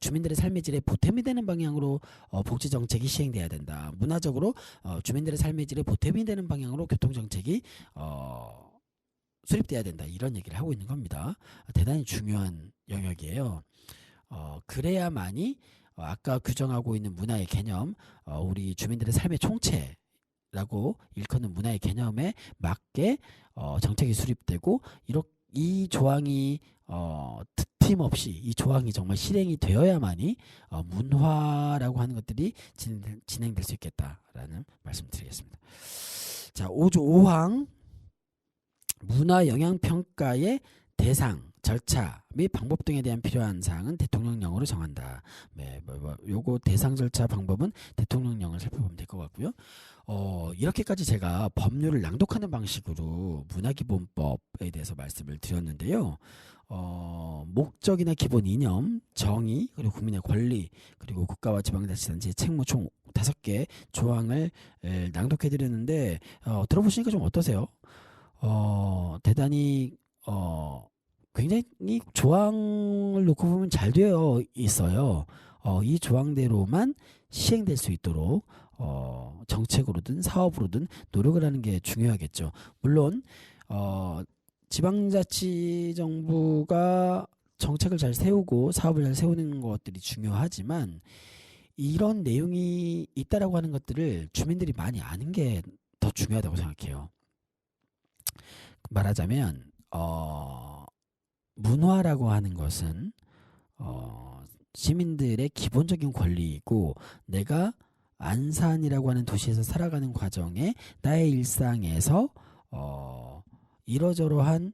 주민들의 삶의 질에 보탬이 되는 방향으로 복지 정책이 시행돼야 된다. 문화적으로 주민들의 삶의 질에 보탬이 되는 방향으로 교통 정책이 수립돼야 된다. 이런 얘기를 하고 있는 겁니다. 대단히 중요한 영역이에요. 그래야만이 아까 규정하고 있는 문화의 개념, 우리 주민들의 삶의 총체라고 일컫는 문화의 개념에 맞게 정책이 수립되고, 이 조항이 틀림없이 이 조항이 정말 실행이 되어야만이 문화라고 하는 것들이 진행될 수 있겠다라는 말씀드리겠습니다. 자, 5조 5항 문화 영향 평가의 대상, 절차 및 방법 등에 대한 필요한 사항은 대통령령으로 정한다. 네, 요거 대상, 절차, 방법은 대통령령을 살펴보면 될 것 같고요. 이렇게까지 제가 법률을 낭독하는 방식으로 문화기본법에 대해서 말씀을 드렸는데요. 목적이나 기본 이념, 정의, 그리고 국민의 권리, 그리고 국가와 지방자치단체의 책무 총 5개 조항을 낭독해 드렸는데 들어보시니까 좀 어떠세요? 대단히 굉장히 조항을 놓고 보면 잘 되어 있어요. 이 조항대로만 시행될 수 있도록 정책으로든 사업으로든 노력을 하는 게 중요하겠죠. 물론 지방자치정부가 정책을 잘 세우고 사업을 잘 세우는 것들이 중요하지만, 이런 내용이 있다라고 하는 것들을 주민들이 많이 아는 게 더 중요하다고 생각해요. 말하자면 문화라고 하는 것은 시민들의 기본적인 권리이고, 내가 안산이라고 하는 도시에서 살아가는 과정에 나의 일상에서 이러저러한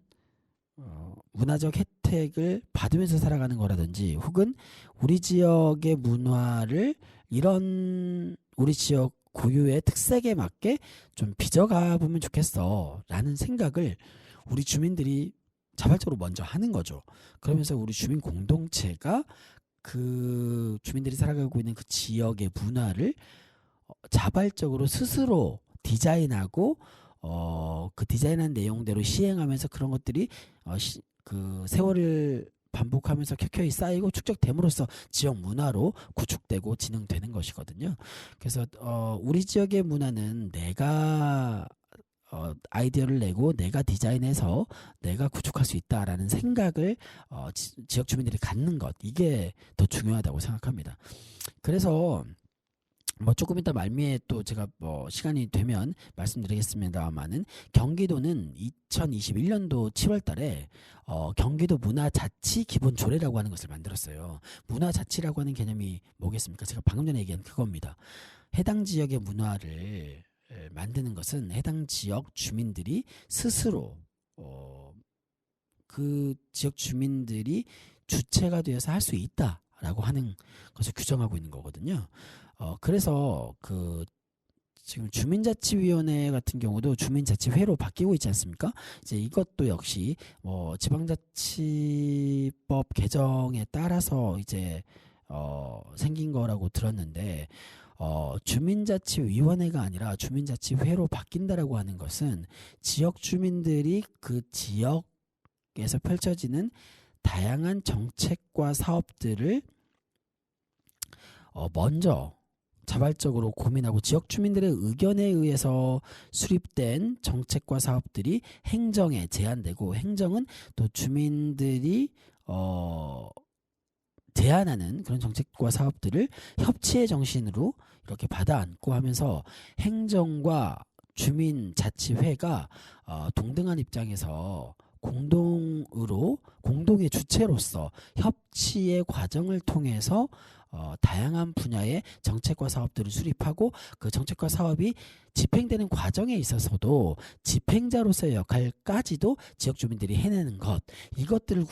문화적 혜택을 받으면서 살아가는 거라든지, 혹은 우리 지역의 문화를 이런 우리 지역 고유의 특색에 맞게 좀 빚어가 보면 좋겠어 라는 생각을 우리 주민들이 자발적으로 먼저 하는 거죠. 그러면서 우리 주민 공동체가 그 주민들이 살아가고 있는 그 지역의 문화를 자발적으로 스스로 디자인하고 그 디자인한 내용대로 시행하면서 그런 것들이 그 세월을 반복하면서 켜켜이 쌓이고 축적됨으로써 지역 문화로 구축되고 진흥되는 것이거든요. 그래서 우리 지역의 문화는 내가 아이디어를 내고 내가 디자인해서 내가 구축할 수 있다라는 생각을 지역 주민들이 갖는 것, 이게 더 중요하다고 생각합니다. 그래서 뭐 조금 이따 말미에 또 제가 뭐 시간이 되면 말씀드리겠습니다만은, 경기도는 2021년도 7월 달에 경기도 문화자치 기본 조례라고 하는 것을 만들었어요. 문화자치라고 하는 개념이 뭐겠습니까? 제가 방금 전에 얘기한 그겁니다. 해당 지역의 문화를 만드는 것은 해당 지역 주민들이 스스로 그 지역 주민들이 주체가 되어서 할 수 있다라고 하는 것을 규정하고 있는 거거든요. 그래서 그 지금 주민자치위원회 같은 경우도 주민자치회로 바뀌고 있지 않습니까? 이제 이것도 역시 지방자치법 개정에 따라서 이제 생긴 거라고 들었는데, 주민자치위원회가 아니라 주민자치회로 바뀐다라고 하는 것은 지역 주민들이 그 지역에서 펼쳐지는 다양한 정책과 사업들을 먼저 자발적으로 고민하고 지역 주민들의 의견에 의해서 수립된 정책과 사업들이 행정에 제안되고, 행정은 또 주민들이 제안하는 그런 정책과 사업들을 협치의 정신으로 이렇게 받아 안고 하면서 행정과 주민자치회가 동등한 입장에서 공동의 주체로서 협치의 과정을 통해서 다양한 분야의 정책과 사업들을 수립하고, 그 정책과 사업이 집행되는 과정에 있어서도 집행자로서의 역할까지도 지역 주민들이 해내는 것, 이것들을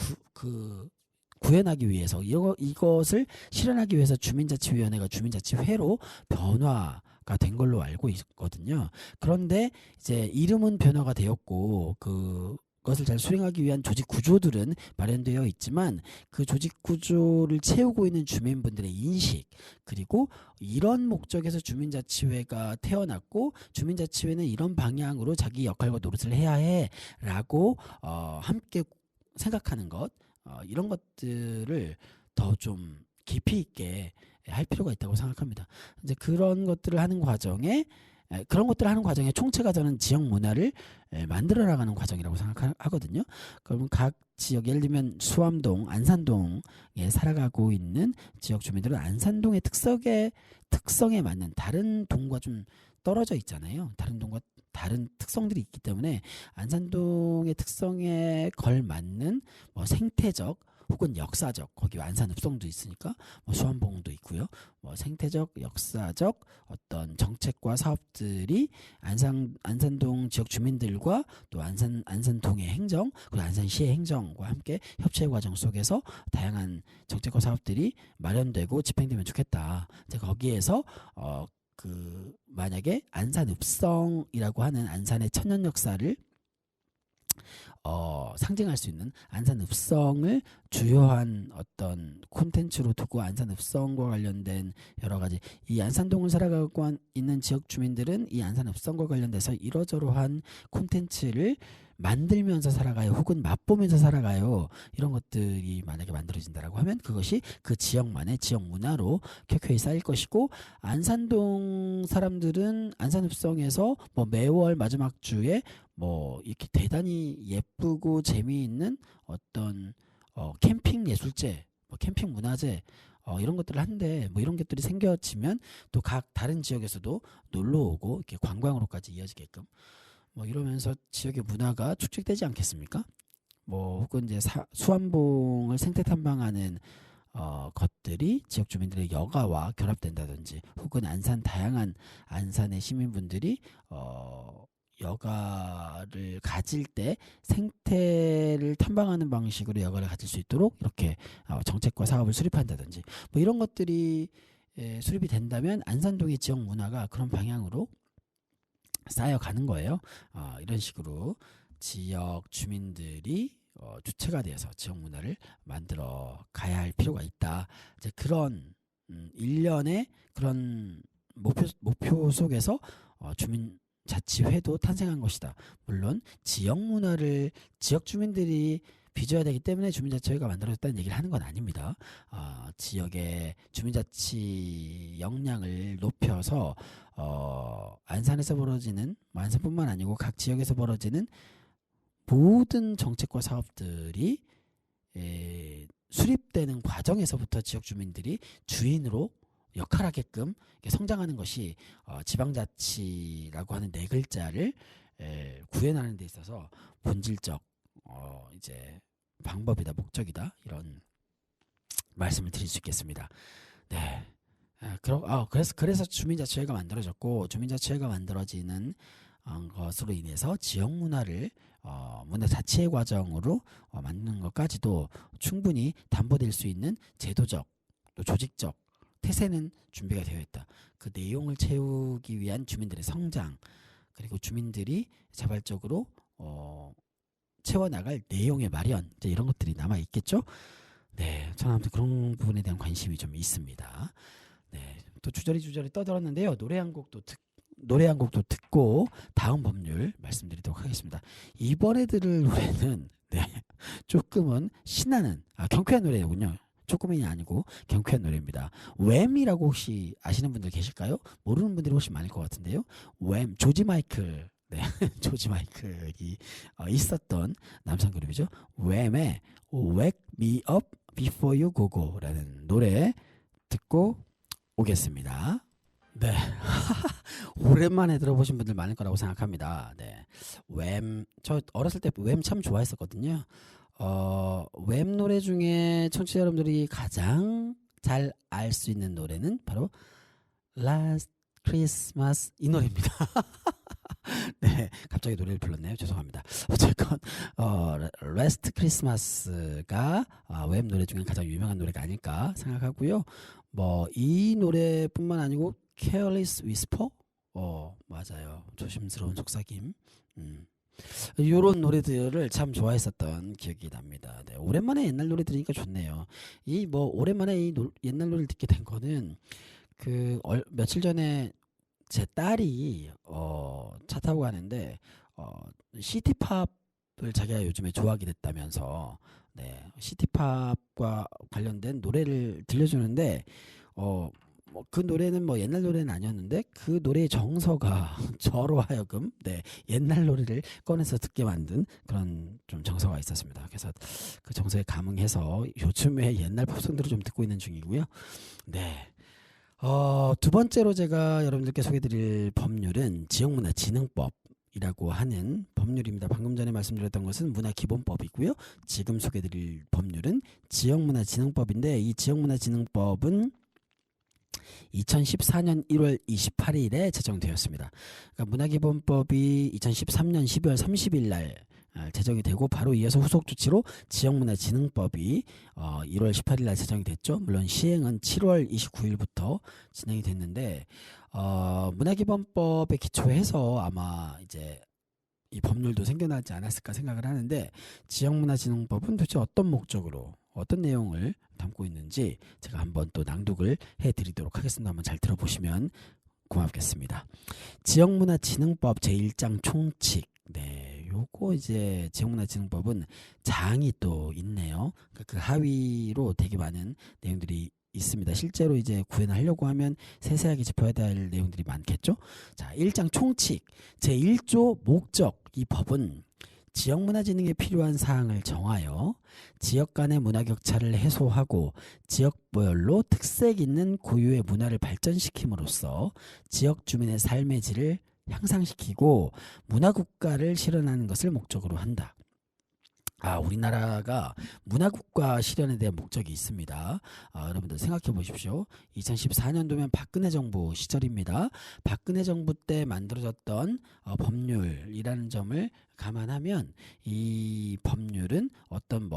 구현하기 위해서, 이것을 실현하기 위해서 주민자치위원회가 주민자치회로 변화가 된 걸로 알고 있거든요. 그런데 이제 이름은 변화가 되었고 그것을 잘 수행하기 위한 조직 구조들은 마련되어 있지만, 그 조직 구조를 채우고 있는 주민분들의 인식, 그리고 이런 목적에서 주민자치회가 태어났고 주민자치회는 이런 방향으로 자기 역할과 노릇을 해야 해라고 함께 생각하는 것, 이런 것들을 더 좀 깊이 있게 할 필요가 있다고 생각합니다. 이제 그런 것들을 하는 과정에 총체가 저는 지역 문화를 만들어 나가는 과정이라고 생각하거든요. 그러면 각 지역, 예를 들면 수암동, 안산동에 살아가고 있는 지역 주민들은 안산동의 특성에 맞는, 다른 동과 좀 떨어져 있잖아요. 다른 동과 다른 특성들이 있기 때문에 안산동의 특성에 걸맞는 생태적 혹은 역사적, 거기 안산읍성도 있으니까 수암봉도 있고요. 생태적, 역사적 어떤 정책과 사업들이 안산동 지역 주민들과 또 안산동의 행정, 그리고 안산시의 행정과 함께 협치의 과정 속에서 다양한 정책과 사업들이 마련되고 집행되면 좋겠다. 거기에서 만약에 안산읍성이라고 하는 안산의 천년 역사를 상징할 수 있는 안산읍성을 주요한 어떤 콘텐츠로 두고, 안산읍성과 관련된 여러 가지, 이 안산동을 살아가고 있는 지역 주민들은 이 안산읍성과 관련돼서 이러저러한 콘텐츠를 만들면서 살아가요, 혹은 맛보면서 살아가요. 이런 것들이 만약에 만들어진다라고 하면 그것이 그 지역만의 지역 문화로 켜켜이 쌓일 것이고, 안산동 사람들은 안산읍성에서 매월 마지막 주에 이렇게 대단히 예쁘고 재미있는 어떤 캠핑 예술제, 캠핑 문화제, 이런 것들을 한데, 이런 것들이 생겨지면 또 각 다른 지역에서도 놀러 오고 이렇게 관광으로까지 이어지게끔 이러면서 지역의 문화가 축적되지 않겠습니까? 혹은 이제 수암봉을 생태 탐방하는 것들이 지역 주민들의 여가와 결합된다든지, 혹은 다양한 안산의 시민분들이 여가를 가질 때 생태를 탐방하는 방식으로 여가를 가질 수 있도록 이렇게 정책과 사업을 수립한다든지, 이런 것들이 수립이 된다면 안산동의 지역 문화가 그런 방향으로 쌓여가는 거예요. 이런 식으로 지역 주민들이 주체가 되어서 지역 문화를 만들어 가야 할 필요가 있다. 이제 그런 일련의 그런 목표 속에서 주민자치회도 탄생한 것이다. 물론 지역 문화를 지역 주민들이 빚어야 되기 때문에 주민자치회가 만들어졌다는 얘기를 하는 건 아닙니다. 지역의 주민자치 역량을 높여서 안산에서 벌어지는, 안산뿐만 아니고 각 지역에서 벌어지는 모든 정책과 사업들이 수립되는 과정에서부터 지역 주민들이 주인으로 역할하게끔 성장하는 것이 지방자치라고 하는 네 글자를 구현하는 데 있어서 본질적 이제 방법이다, 목적이다, 이런 말씀을 드릴 수 있겠습니다. 네. 그래서 주민자치회가 만들어졌고, 주민자치회가 만들어지는 것으로 인해서 지역 문화를 문화 자체의 과정으로 만드는 것까지도 충분히 담보될 수 있는 제도적 또 조직적 태세는 준비가 되어 있다. 그 내용을 채우기 위한 주민들의 성장 그리고 주민들이 자발적으로 채워나갈 내용의 마련 이제 이런 것들이 남아 있겠죠. 네, 저는 아무튼 그런 부분에 대한 관심이 좀 있습니다. 네, 또 주저리 떠들었는데요. 노래 한 곡도 듣고 다음 법률 말씀드리도록 하겠습니다. 이번에 들을 노래는 조금은 신나는 경쾌한 노래군요. 조금이 아니고 경쾌한 노래입니다. 웸이라고 혹시 아시는 분들 계실까요? 모르는 분들이 훨씬 많을 것 같은데요. 웸, 조지 마이클, 조지 마이클이 있었던 남성 그룹이죠. 웸의 Wake Me Up Before You Go Go라는 노래 듣고 오겠습니다. 네, 오랜만에 들어보신 분들 많을 거라고 생각합니다. 네, 웸, 저 어렸을 때 웸 참 좋아했었거든요. 웸 노래 중에 청취자 여러분들이 가장 잘 알 수 있는 노래는 바로 Last Christmas 이 노래입니다. 네, 갑자기 노래를 불렀네요. 죄송합니다. 어쨌건 Last Christmas가 웸 노래 중에 가장 유명한 노래가 아닐까 생각하고요. 뭐 이 노래뿐만 아니고 Careless Whisper, 맞아요. 조심스러운 속삭임. 이런 노래들을 참 좋아했었던 기억이 납니다. 네, 오랜만에 옛날 노래 들으니까 좋네요. 이 뭐 오랜만에 옛날 노래를 듣게 된 거는 며칠 전에 제 딸이 차 타고 가는데 시티팝을 자기가 요즘에 좋아하게 됐다면서 시티팝과 관련된 노래를 들려주는데 그 노래는 뭐 옛날 노래는 아니었는데 그 노래의 정서가 저로 하여금 옛날 노래를 꺼내서 듣게 만든 그런 좀 정서가 있었습니다. 그래서 그 정서에 감흥해서 요즘에 옛날 팝송들을 좀 듣고 있는 중이고요. 네. 두 번째로 제가 여러분들께 소개해드릴 법률은 지역문화진흥법이라고 하는 법률입니다. 방금 전에 말씀드렸던 것은 문화기본법이고요. 지금 소개해드릴 법률은 지역문화진흥법인데 이 지역문화진흥법은 2014년 1월 28일에 제정되었습니다. 그러니까 문화기본법이 2013년 12월 30일 날 제정이 되고 바로 이어서 후속 조치로 지역문화진흥법이 1월 18일 날 제정이 됐죠. 물론 시행은 7월 29일부터 진행이 됐는데 문화기본법에 기초해서 아마 이제 이 법률도 생겨나지 않았을까 생각을 하는데 지역문화진흥법은 도대체 어떤 목적으로 어떤 내용을 담고 있는지 제가 한번 또 낭독을 해드리도록 하겠습니다. 한번 잘 들어보시면 고맙겠습니다. 지역문화진흥법 제1장 총칙. 요거 이제 지역문화진흥법은 장이 또 있네요. 그 하위로 되게 많은 내용들이 있습니다. 실제로 이제 구현을 하려고 하면 세세하게 짚어야 될 내용들이 많겠죠. 자, 1장 총칙 제1조 목적. 이 법은 지역문화진흥에 필요한 사항을 정하여 지역 간의 문화격차를 해소하고 지역별로 특색 있는 고유의 문화를 발전시킴으로써 지역 주민의 삶의 질을 향상시키고 문화국가를 실현하는 것을 목적으로 한다. 우리나라가 문화국가 실현에 대한 목적이 있습니다. 여러분들 생각해 보십시오. 2014년도면 박근혜 정부 시절입니다. 박근혜 정부 때 만들어졌던 법률이라는 점을 감안하면 이 법률은 어떤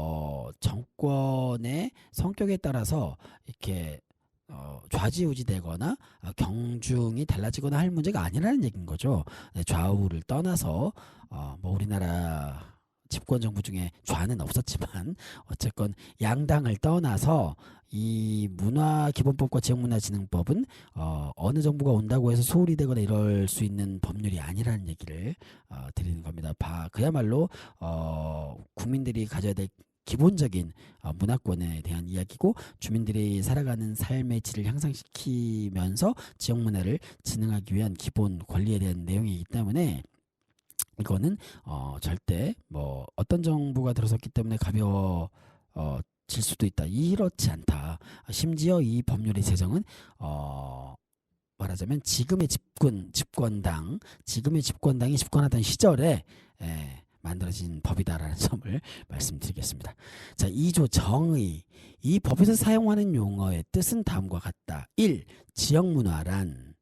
정권의 성격에 따라서 이렇게 좌지우지되거나 경중이 달라지거나 할 문제가 아니라는 얘기인 거죠. 좌우를 떠나서 우리나라 집권 정부 중에 좌는 없었지만 어쨌건 양당을 떠나서 이 문화기본법과 지역문화진흥법은 어느 정부가 온다고 해서 소홀히 되거나 이럴 수 있는 법률이 아니라는 얘기를 드리는 겁니다. 그야말로 국민들이 가져야 될 기본적인 문화권에 대한 이야기고 주민들이 살아가는 삶의 질을 향상시키면서 지역문화를 진흥하기 위한 기본 권리에 대한 내용이기 때문에 이거는 절대 어떤 정부가 들어섰기 때문에 가벼워질 수도 있다. 이렇지 않다. 심지어 이 법률의 제정은 말하자면 지금의 집권당이 집권하던 시절에 만들어진 법이다라는 점을 말씀드리겠습니다. 자, 2조 정의. 이 법에서 사용하는 용어의 뜻은 다음과 같다. 1. 지역문화란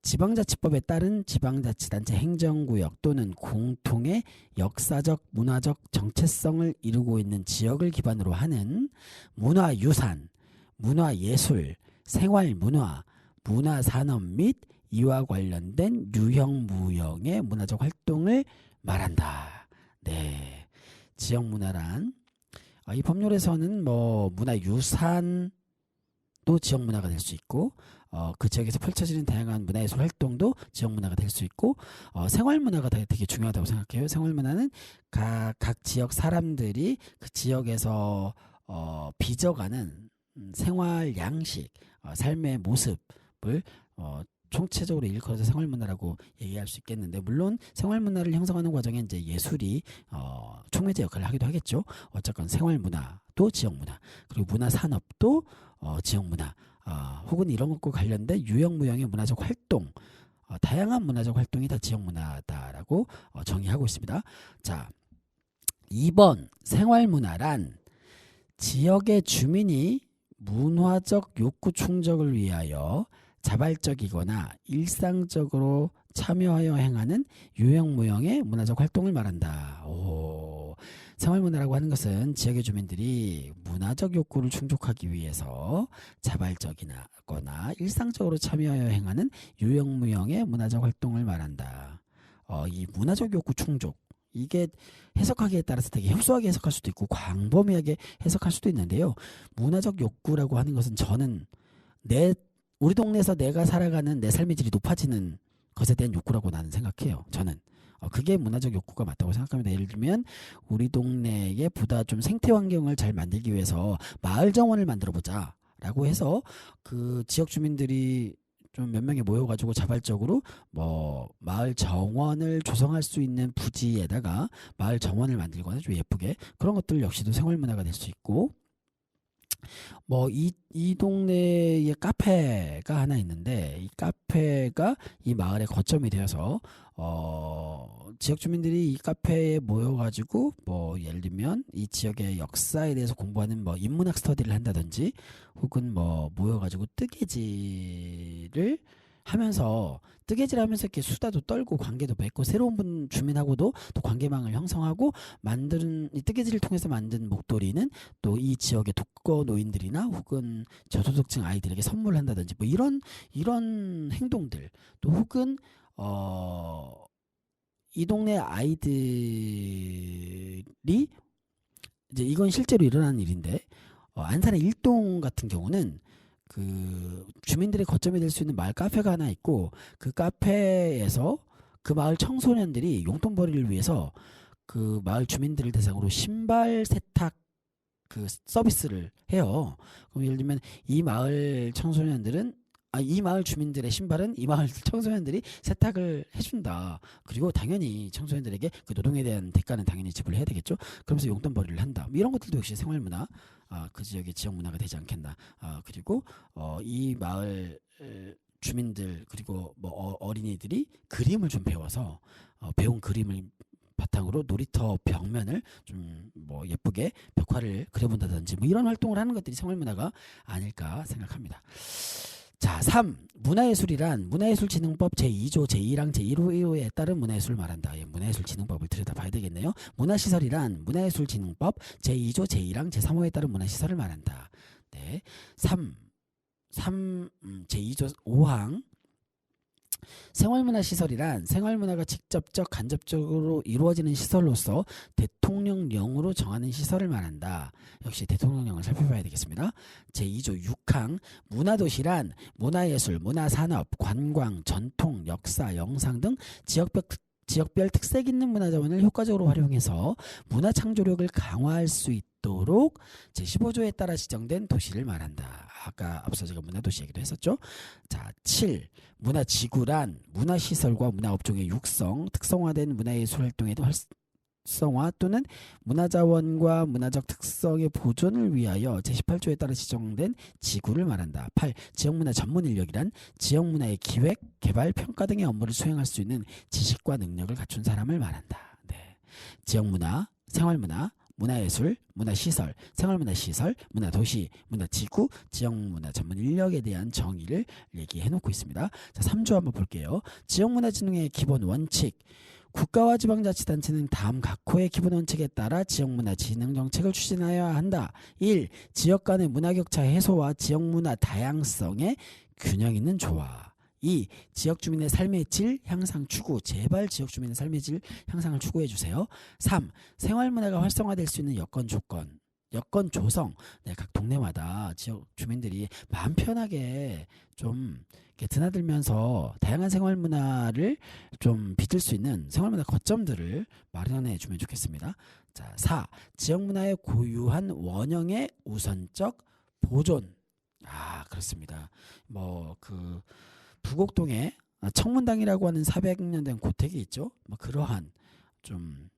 지방자치법에 따른 지방자치단체 행정구역 또는 공통의 역사적, 문화적 정체성을 이루고 있는 지역을 기반으로 하는 문화유산, 문화예술, 생활문화, 문화산업 및 이와 관련된 유형무형의 문화적 활동을 말한다. 네, 지역문화란 이 법률에서는 뭐 문화유산도 지역문화가 될 수 있고 그 지역에서 펼쳐지는 다양한 문화예술 활동도 지역문화가 될 수 있고 생활문화가 되게 중요하다고 생각해요. 생활문화는 각 지역 사람들이 그 지역에서 빚어가는 생활 양식, 삶의 모습을 총체적으로 일컬어서 생활문화라고 얘기할 수 있겠는데, 물론 생활문화를 형성하는 과정에 이제 예술이 촉매제 역할을 하기도 하겠죠. 어쨌건 생활문화도 지역문화, 그리고 문화산업도 지역문화, 혹은 이런 것과 관련된 유형무형의 문화적 활동, 다양한 문화적 활동이 다 지역문화다라고 정의하고 있습니다. 자, 2번 생활문화란 지역의 주민이 문화적 욕구 충족을 위하여 자발적이거나 일상적으로 참여하여 행하는 유형무형의 문화적 활동을 말한다. 생활문화라고 하는 것은 지역의 주민들이 문화적 욕구를 충족하기 위해서 자발적이거나 일상적으로 참여하여 행하는 유형무형의 문화적 활동을 말한다. 이 문화적 욕구 충족, 이게 해석하기에 따라서 되게 협소하게 해석할 수도 있고 광범위하게 해석할 수도 있는데요. 문화적 욕구라고 하는 것은 저는 우리 동네에서 내가 살아가는 내 삶의 질이 높아지는 것에 대한 욕구라고 나는 생각해요. 저는 그게 문화적 욕구가 맞다고 생각합니다. 예를 들면 우리 동네에 보다 좀 생태 환경을 잘 만들기 위해서 마을 정원을 만들어 보자 라고 해서 그 지역 주민들이 좀 몇 명이 모여가지고 자발적으로 뭐 마을 정원을 조성할 수 있는 부지에다가 마을 정원을 만들거나 좀 예쁘게, 그런 것들 역시도 생활문화가 될 수 있고, 뭐 이 동네에 카페가 하나 있는데 이 카페가 이 마을의 거점이 되어서 지역 주민들이 이 카페에 모여가지고 뭐 예를 들면 이 지역의 역사에 대해서 공부하는 뭐 인문학 스터디를 한다든지, 혹은 뭐 모여가지고 뜨개질을 하면서 이렇게 수다도 떨고 관계도 맺고 새로운 주민하고도 또 관계망을 형성하고 만드는 이 뜨개질을 통해서 만든 목도리는 또 이 지역의 독거 노인들이나 혹은 저소득층 아이들에게 선물한다든지 뭐 이런 행동들, 또 혹은 이 동네 아이들이 이제 이건 실제로 일어나는 일인데 안산의 일동 같은 경우는 그 주민들의 거점이 될 수 있는 마을 카페가 하나 있고, 그 카페에서 그 마을 청소년들이 용돈벌이를 위해서 그 마을 주민들을 대상으로 신발 세탁 그 서비스를 해요. 그럼 예를 들면 이 마을 주민들의 신발은 이 마을 청소년들이 세탁을 해준다. 그리고 당연히 청소년들에게 그 노동에 대한 대가는 당연히 지불해야 되겠죠. 그러면서 용돈벌이를 한다. 이런 것들도 역시 생활문화, 그 지역의 지역문화가 되지 않겠나. 그리고 이 마을 주민들 그리고 뭐 어린이들이 그림을 좀 배워서 배운 그림을 바탕으로 놀이터 벽면을 좀 뭐 예쁘게 벽화를 그려본다든지 뭐 이런 활동을 하는 것들이 생활문화가 아닐까 생각합니다. 자, 3. 문화예술이란 문화예술진흥법 제2조 제2랑 제1호에 따른 문화예술을 말한다. 문화예술진흥법을 들여다봐야 되겠네요. 문화시설이란 문화예술진흥법 제2조 제2랑 제3호에 따른 문화시설을 말한다. 네. 3. 제2조 5항 생활문화시설이란 생활문화가 직접적 간접적으로 이루어지는 시설로서 대통령령으로 정하는 시설을 말한다. 역시 대통령령을 살펴봐야 되겠습니다. 제2조 6항 문화도시란 문화예술, 문화산업, 관광, 전통, 역사, 영상 등 지역별 특색 있는 문화자원을 효과적으로 활용해서 문화 창조력을 강화할 수 있도록 제15조에 따라 지정된 도시를 말한다. 아까 앞서 제가 문화도시 얘기도 했었죠. 자, 7. 문화지구란 문화시설과 문화업종의 육성, 특성화된 문화예술 활동의 활성화 또는 문화자원과 문화적 특성의 보존을 위하여 제18조에 따라 지정된 지구를 말한다. 8. 지역문화 전문인력이란 지역문화의 기획, 개발, 평가 등의 업무를 수행할 수 있는 지식과 능력을 갖춘 사람을 말한다. 네. 지역문화, 생활문화, 문화예술, 문화시설, 생활문화시설, 문화도시, 문화지구, 지역문화 전문 인력에 대한 정의를 얘기해 놓고 있습니다. 자, 3조 한번 볼게요. 지역문화진흥의 기본 원칙. 국가와 지방자치단체는 다음 각 호의 기본 원칙에 따라 지역문화진흥 정책을 추진하여야 한다. 1. 지역 간의 문화격차 해소와 지역문화 다양성의 균형 있는 조화. 2. 지역 주민의 삶의 질 향상 추구. 제발 지역 주민의 삶의 질 향상을 추구해 주세요. 3. 생활문화가 활성화될 수 있는 여건 조건. 여건 조성. 네, 각 동네마다 지역 주민들이 마음 편하게 좀 이렇게 드나들면서 다양한 생활문화를 좀 빚을 수 있는 생활문화 거점들을 마련해 주면 좋겠습니다. 자, 4. 지역문화의 고유한 원형의 우선적 보존. 아, 그렇습니다. 뭐 그 부곡동에 청문당이라고 하는 400년 된 고택이 있죠. 뭐 그러한 좀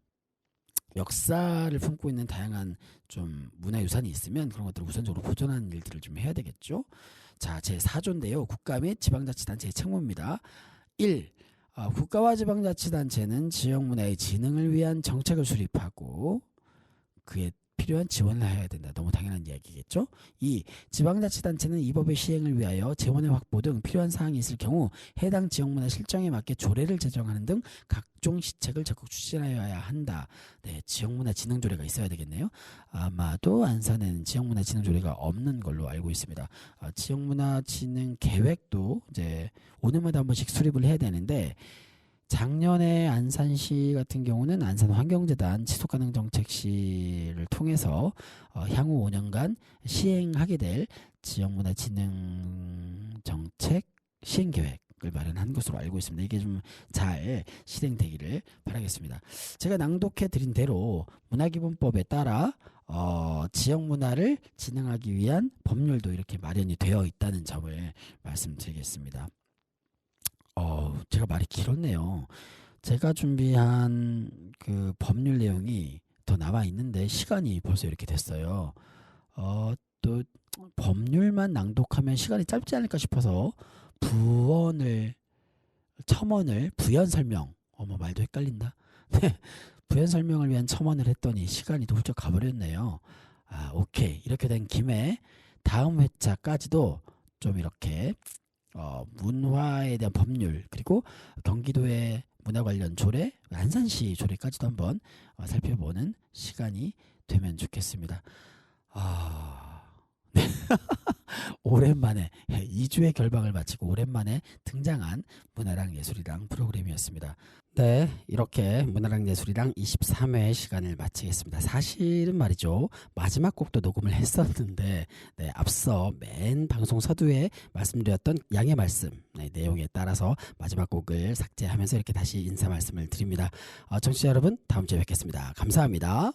역사를 품고 있는 다양한 좀 문화유산이 있으면 그런 것들을 우선적으로 보존하는 일들을 좀 해야 되겠죠. 자, 제 4조인데요. 국가 및 지방자치단체의 책무입니다. 1. 국가와 지방자치단체는 지역문화의 진흥을 위한 정책을 수립하고 그에 필요한 지원을 해야 된다. 너무 당연한 이야기겠죠. 2. 지방자치단체는 이 법의 시행을 위하여 재원의 확보 등 필요한 사항이 있을 경우 해당 지역문화 실정에 맞게 조례를 제정하는 등 각종 시책을 적극 추진하여야 한다. 네, 지역문화 진흥조례가 있어야 되겠네요. 아마도 안산에는 지역문화 진흥조례가 없는 걸로 알고 있습니다. 지역문화 진흥 계획도 이제 5년마다 한 번씩 수립을 해야 되는데 작년에 안산시 같은 경우는 안산환경재단 지속가능정책실을 통해서 향후 5년간 시행하게 될 지역문화진흥정책 시행계획을 마련한 것으로 알고 있습니다. 이게 좀 잘 실행되기를 바라겠습니다. 제가 낭독해 드린 대로 문화기본법에 따라 지역문화를 진흥하기 위한 법률도 이렇게 마련이 되어 있다는 점을 말씀드리겠습니다. 제가 말이 길었네요. 제가 준비한 그 법률 내용이 더 남아 있는데 시간이 벌써 이렇게 됐어요. 또 법률만 낭독하면 시간이 짧지 않을까 싶어서 첨언을 부연 설명. 말도 헷갈린다. 네, 부연 설명을 위한 첨언을 했더니 시간이 또 훌쩍 가버렸네요. 오케이. 이렇게 된 김에 다음 회차까지도 좀 이렇게 문화에 대한 법률 그리고 경기도의 문화 관련 조례, 안산시 조례까지도 한번 살펴보는 시간이 되면 좋겠습니다. 네. 오랜만에 2주의 결방을 마치고 오랜만에 등장한 문화랑 예술이랑 프로그램이었습니다. 네, 이렇게 문화랑 예술이랑 23회 시간을 마치겠습니다. 사실은 말이죠, 마지막 곡도 녹음을 했었는데 앞서 맨 방송 서두에 말씀드렸던 양해 말씀 내용에 따라서 마지막 곡을 삭제하면서 이렇게 다시 인사 말씀을 드립니다. 청취자 여러분, 다음 주에 뵙겠습니다. 감사합니다.